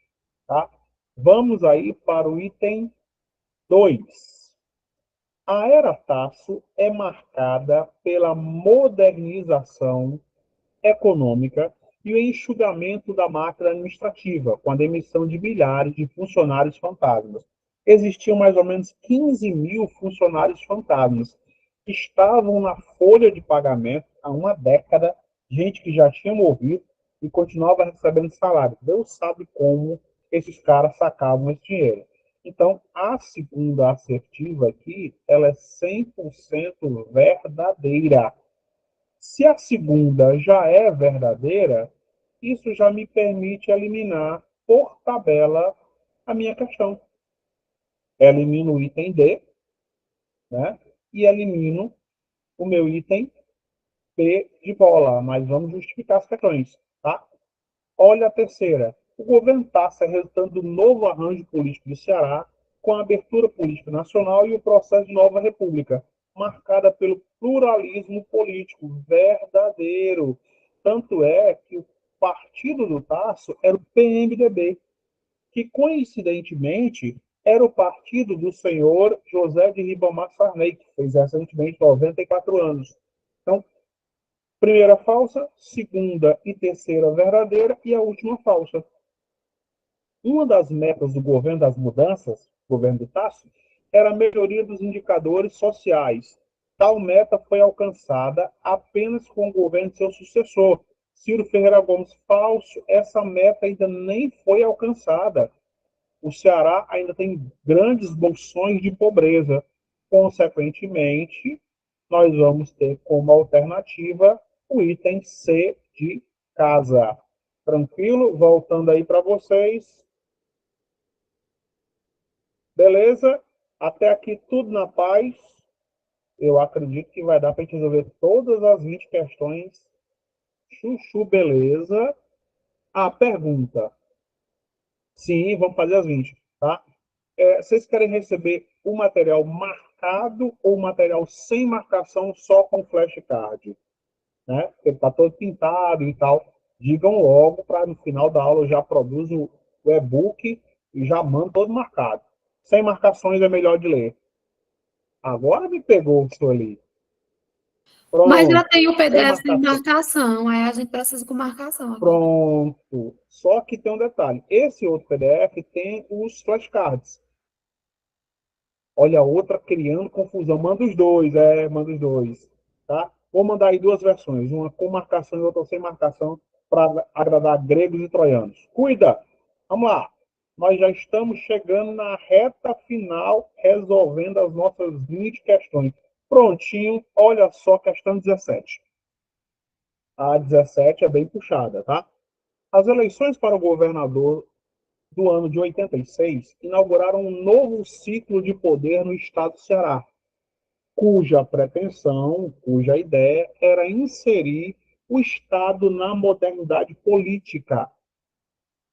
Tá? Vamos aí para o item 2. A era Tasso é marcada pela modernização econômica e o enxugamento da máquina administrativa, com a demissão de milhares de funcionários fantasmas. Existiam mais ou menos 15 mil funcionários fantasmas que estavam na folha de pagamento há uma década, gente que já tinha morrido e continuava recebendo salário. Deus sabe como esses caras sacavam esse dinheiro. Então, a segunda assertiva aqui, ela é 100% verdadeira. Se a segunda já é verdadeira, isso já me permite eliminar por tabela a minha questão. Elimino o item D, né? E elimino o meu item P de bola. Mas vamos justificar as questões, tá? Olha a terceira. O governo Tasso é resultante do novo arranjo político do Ceará, com a abertura política nacional e o processo de nova república, marcada pelo pluralismo político verdadeiro. Tanto é que o partido do Tasso era o PMDB, que coincidentemente era o partido do senhor José de Ribamar Sarney, que fez recentemente 94 anos. Então, primeira falsa, segunda e terceira verdadeira e a última falsa. Uma das metas do governo das mudanças, governo do Tasso, era a melhoria dos indicadores sociais. Tal meta foi alcançada apenas com o governo de seu sucessor, Ciro Ferreira Gomes. Falso, essa meta ainda nem foi alcançada. O Ceará ainda tem grandes bolsões de pobreza. Consequentemente, nós vamos ter como alternativa o item C de casa. Tranquilo? Voltando aí para vocês. Beleza? Até aqui tudo na paz. Eu acredito que vai dar para a gente resolver todas as 20 questões. Chuchu, beleza? A pergunta. Sim, vamos fazer as 20, tá? Vocês querem receber o material marcado ou o material sem marcação, só com flashcard? Né? Porque está todo pintado e tal. Digam logo para no final da aula eu já produzo o e-book e já mando todo marcado. Sem marcações é melhor de ler. Agora me pegou o senhor ali. Pronto. Mas já tem o Sem PDF sem marcação. marcação, aí a gente precisa com marcação agora. Pronto. Só que tem um detalhe. Esse outro PDF tem os flashcards. Olha a outra criando confusão. Manda os dois, manda os dois. Tá? Vou mandar aí duas versões, uma com marcação e outra sem marcação, para agradar gregos e troianos. Cuida! Vamos lá. Nós já estamos chegando na reta final, resolvendo as nossas 20 questões. Prontinho, olha só, questão 17. A 17 é bem puxada, tá? As eleições para o governador do ano de 86 inauguraram um novo ciclo de poder no estado do Ceará, cuja pretensão, cuja ideia era inserir o Estado na modernidade política,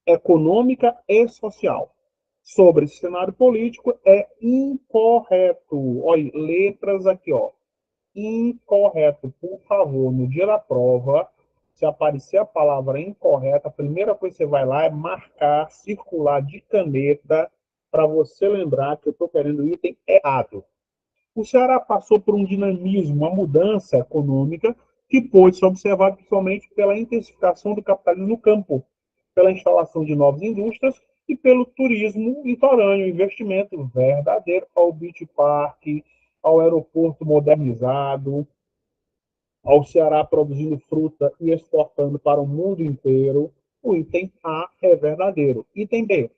econômica e social. Sobre esse cenário político é incorreto. Olha, letras aqui, ó. Incorreto. Por favor, no dia da prova, se aparecer a palavra incorreta, a primeira coisa que você vai lá é marcar, circular de caneta, para você lembrar que eu estou querendo o item errado. O Ceará passou por um dinamismo, uma mudança econômica que pôde ser observada principalmente pela intensificação do capitalismo no campo, pela instalação de novas indústrias e pelo turismo litorâneo, investimento verdadeiro ao Beach Park, ao aeroporto modernizado, ao Ceará produzindo fruta e exportando para o mundo inteiro. O item A é verdadeiro. Item B.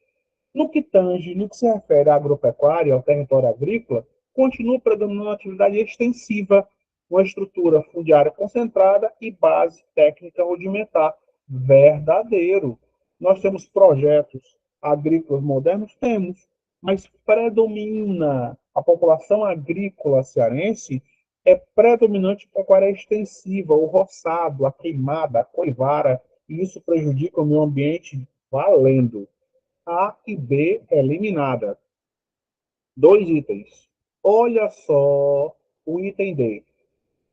No que tange, no que se refere à agropecuária, ao território agrícola, continua predominando a atividade extensiva, uma estrutura fundiária concentrada e base técnica rudimentar. Verdadeiro. Nós temos projetos agrícolas modernos? Temos, mas predomina a população agrícola cearense é predominante pecuária extensiva, o roçado, a queimada, a coivara, e isso prejudica o meio ambiente valendo. A e B eliminada. 2 itens. Olha só o item D.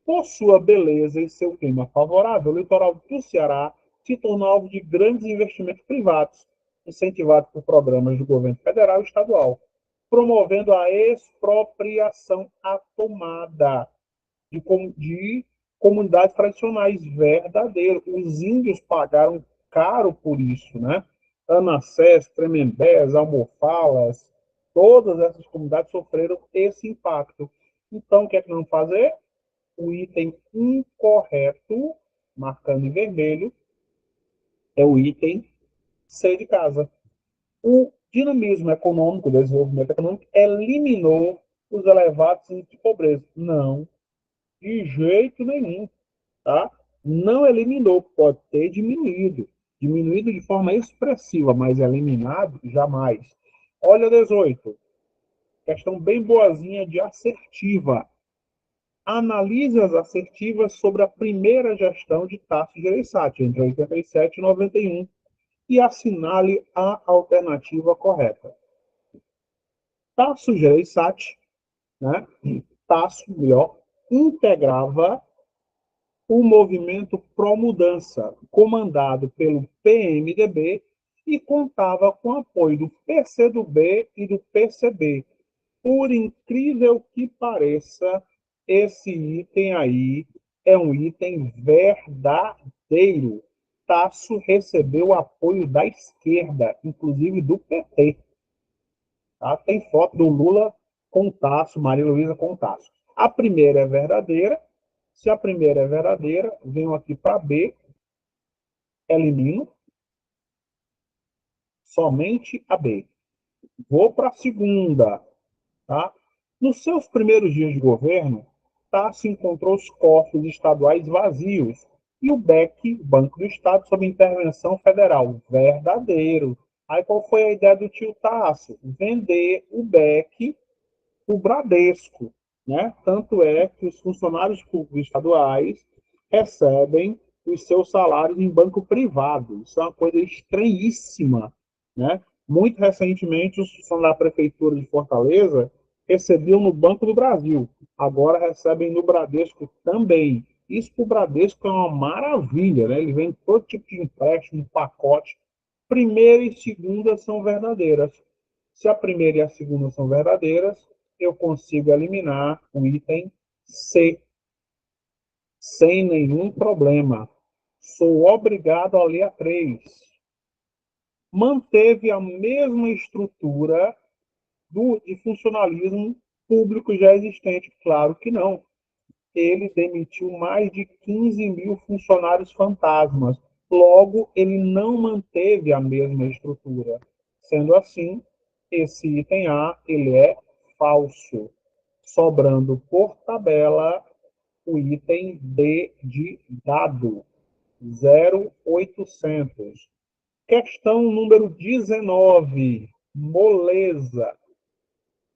Por sua beleza e seu clima favorável, o litoral do Ceará se tornou alvo de grandes investimentos privados, incentivados por programas do governo federal e estadual, promovendo a expropriação atomada de comunidades tradicionais verdadeiras. Os índios pagaram caro por isso, né? Anassés, Tremembés, Almofalas, todas essas comunidades sofreram esse impacto. Então, o que é que não fazer? O item incorreto, marcando em vermelho, é o item C de casa. O dinamismo econômico, o desenvolvimento econômico, eliminou os elevados índices de pobreza. Não, de jeito nenhum, tá? Não eliminou, pode ter diminuído. Diminuído de forma expressiva, mas eliminado, jamais. Olha 18. Questão bem boazinha de assertiva. Analise as assertivas sobre a primeira gestão de Tasso Gereissati, entre 87 e 91, e assinale a alternativa correta. Tasso Gereissati, né? Tasso, melhor, integrava o movimento Pró-Mudança, comandado pelo PMDB, e contava com apoio do PCdoB e do PCB. Por incrível que pareça, esse item aí é um item verdadeiro. Tasso recebeu apoio da esquerda, inclusive do PT. Tá? Tem foto do Lula com Tasso, Maria Luísa com Tasso. A primeira é verdadeira. Se a primeira é verdadeira, venho aqui para B, elimino somente a B. Vou para a segunda. Tá? Nos seus primeiros dias de governo, Tasso encontrou os cofres estaduais vazios e o BEC, Banco do Estado, sob intervenção federal. Verdadeiro. Aí qual foi a ideia do tio Tasso? Vender o BEC para o Bradesco. Né? Tanto é que os funcionários públicos estaduais recebem os seus salários em banco privado. Isso é uma coisa estranhíssima. Né? Muito recentemente, os funcionários da Prefeitura de Fortaleza recebiam no Banco do Brasil. Agora recebem no Bradesco também. Isso para o Bradesco é uma maravilha. Né? Ele vende todo tipo de empréstimo, pacote. Primeira e segunda são verdadeiras. Se a primeira e a segunda são verdadeiras, eu consigo eliminar o item C, sem nenhum problema. Sou obrigado a ler a 3. Manteve a mesma estrutura de funcionalismo público já existente? Claro que não. Ele demitiu mais de 15 mil funcionários fantasmas. Logo, ele não manteve a mesma estrutura. Sendo assim, esse item A ele é falso, sobrando por tabela o item D de dado, 0800. Questão número 19, moleza.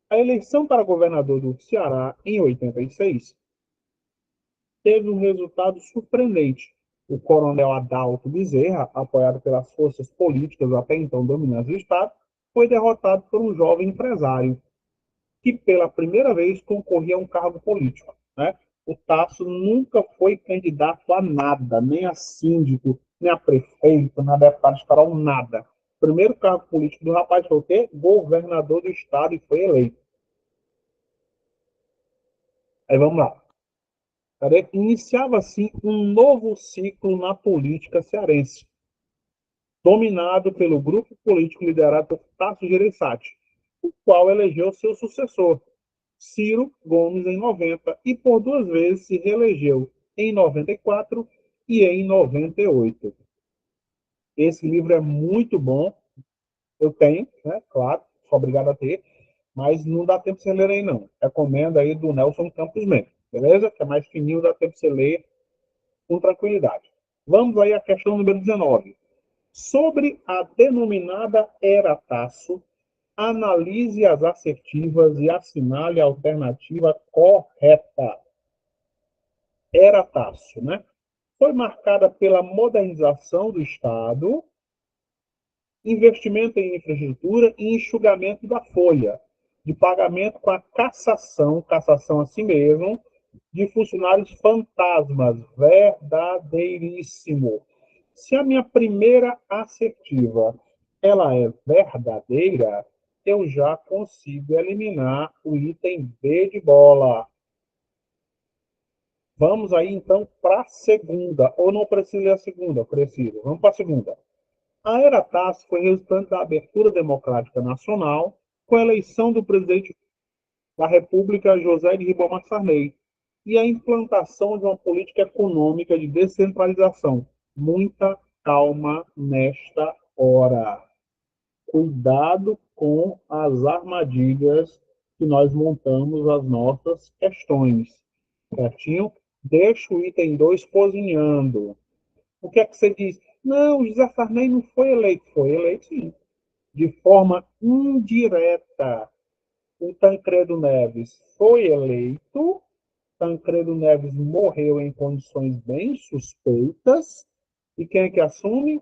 A eleição para governador do Ceará, em 86, teve um resultado surpreendente. O coronel Adalto Bezerra, apoiado pelas forças políticas até então dominantes do Estado, foi derrotado por um jovem empresário, que pela primeira vez concorria a um cargo político. Né? O Tasso nunca foi candidato a nada, nem a síndico, nem a prefeito, nem a deputado estadual, nada. O primeiro cargo político do rapaz foi o quê? Governador do Estado, e foi eleito. Aí vamos lá. Iniciava assim um novo ciclo na política cearense, dominado pelo grupo político liderado por Tasso Gereissati, o qual elegeu seu sucessor, Ciro Gomes, em 90, e por 2 vezes se reelegeu, em 94 e em 98. Esse livro é muito bom, eu tenho, né, claro, sou obrigado a ter, mas não dá tempo de você ler aí não. Recomendo aí do Nelson Campos Mendes, beleza? Que é mais fininho, dá tempo de você ler com tranquilidade. Vamos aí à questão número 19. Sobre a denominada era Tasso, analise as assertivas e assinale a alternativa correta. Era Tasso, né? Foi marcada pela modernização do Estado, investimento em infraestrutura e enxugamento da folha de pagamento com a cassação assim mesmo, de funcionários fantasmas, verdadeiríssimo. Se a minha primeira assertiva ela é verdadeira, eu já consigo eliminar o item B de bola. Vamos aí, então, para a segunda. Ou não precisa ler a segunda? Preciso. Vamos para a segunda. A era Tasso foi resultante da abertura democrática nacional com a eleição do presidente da República, José de Ribamar Sarney, e a implantação de uma política econômica de descentralização. Muita calma nesta hora. Cuidado com as armadilhas que nós montamos as nossas questões. Certinho? Deixa o item 2 cozinhando. O que é que você diz? Não, José Sarney não foi eleito. Foi eleito, sim. De forma indireta. O Tancredo Neves foi eleito. Tancredo Neves morreu em condições bem suspeitas. E quem é que assume?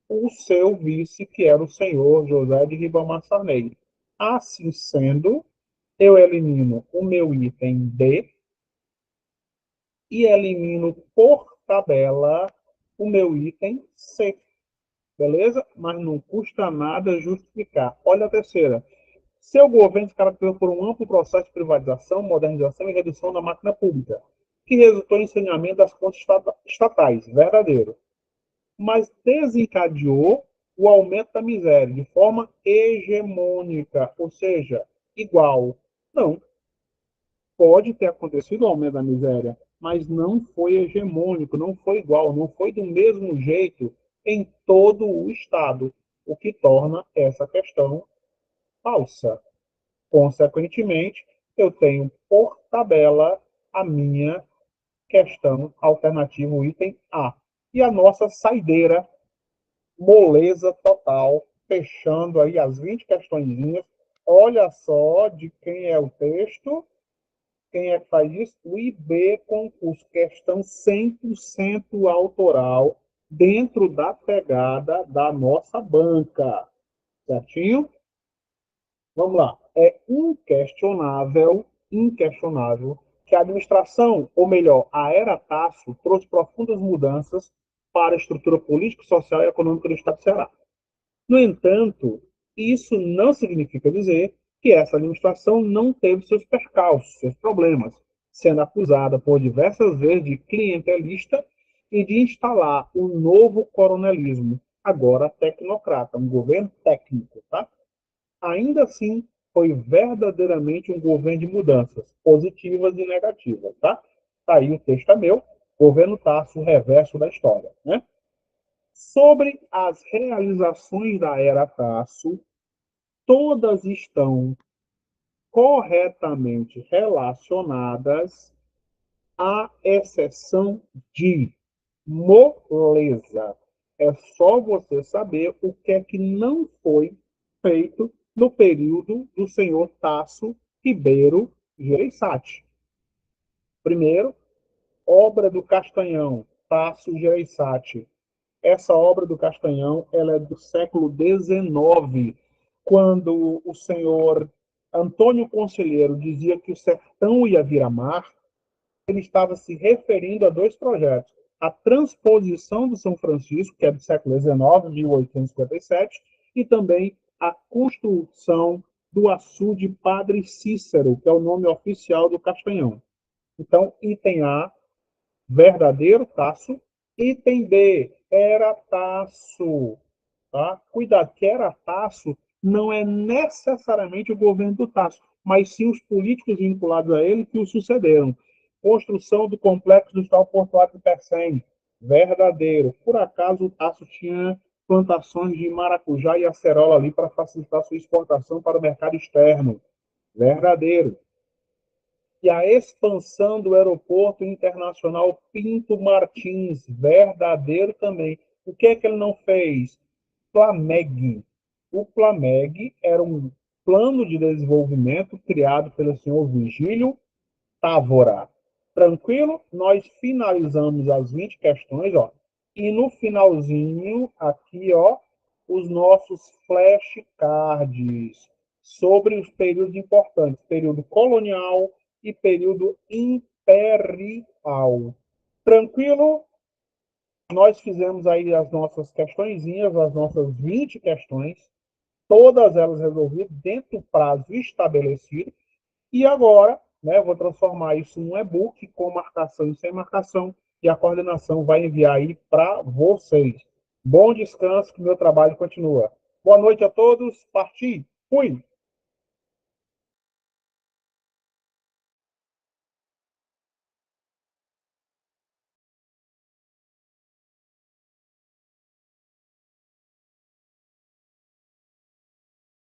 O seu vice, que era o senhor José de Ribamar Sarney. Assim sendo, eu elimino o meu item D e elimino por tabela o meu item C. Beleza? Mas não custa nada justificar. Olha a terceira. Seu governo se caracterizou por um amplo processo de privatização, modernização e redução da máquina pública, que resultou em saneamento das contas estatais. Verdadeiro. Mas desencadeou o aumento da miséria de forma hegemônica, ou seja, igual. Não. Pode ter acontecido o aumento da miséria, mas não foi hegemônico, não foi igual, não foi do mesmo jeito em todo o Estado, o que torna essa questão falsa. Consequentemente, eu tenho por tabela a minha questão alternativa, o item A. E a nossa saideira, moleza total, fechando aí as 20 questõezinhas. Olha só de quem é o texto. Quem é que faz isso? O IB Concurso, questão 100% autoral, dentro da pegada da nossa banca. Certinho? Vamos lá. É inquestionável, que a administração, ou melhor, a era Tasso, trouxe profundas mudanças para a estrutura política, social e econômica do Estado do Ceará. No entanto, isso não significa dizer que essa administração não teve seus percalços, seus problemas, sendo acusada por diversas vezes de clientelista e de instalar um novo coronelismo, agora tecnocrata, um governo técnico, tá? Ainda assim, foi verdadeiramente um governo de mudanças, positivas e negativas, tá? Tá aí o texto é meu, governo Tasso, reverso da história, né? Sobre as realizações da era Tasso, todas estão corretamente relacionadas, à exceção de moleza. É só você saber o que é que não foi feito no período do senhor Tasso Ribeiro Gereissati. Primeiro, obra do Castanhão, Tasso Gereissati. Essa obra do Castanhão ela é do século XIX, quando o senhor Antônio Conselheiro dizia que o sertão ia virar mar. Ele estava se referindo a dois projetos. A transposição do São Francisco, que é do século XIX, 1857, e também a construção do açude Padre Cícero, que é o nome oficial do Castanhão. Então, item A, verdadeiro, Tasso. Item B, era Tasso. Tá? Cuidado, que era Tasso não é necessariamente o governo do Tasso, mas sim os políticos vinculados a ele que o sucederam. Construção do complexo industrial portuário de Pecém, verdadeiro. Por acaso o Tasso tinha plantações de maracujá e acerola ali para facilitar sua exportação para o mercado externo, verdadeiro. E a expansão do aeroporto internacional Pinto Martins, verdadeiro também. O que é que ele não fez? PLAMEG. O PLAMEG era um plano de desenvolvimento criado pelo senhor Virgílio Távora. Tranquilo? Nós finalizamos as 20 questões, ó. E no finalzinho, aqui, ó, os nossos flashcards sobre os períodos importantes, período colonial e período imperial. Tranquilo? Nós fizemos aí as nossas questõezinhas, as nossas 20 questões, todas elas resolvidas dentro do prazo estabelecido. E agora, né, eu vou transformar isso em um e-book com marcação e sem marcação, e a coordenação vai enviar aí para vocês. Bom descanso, que meu trabalho continua. Boa noite a todos. Parti. Fui.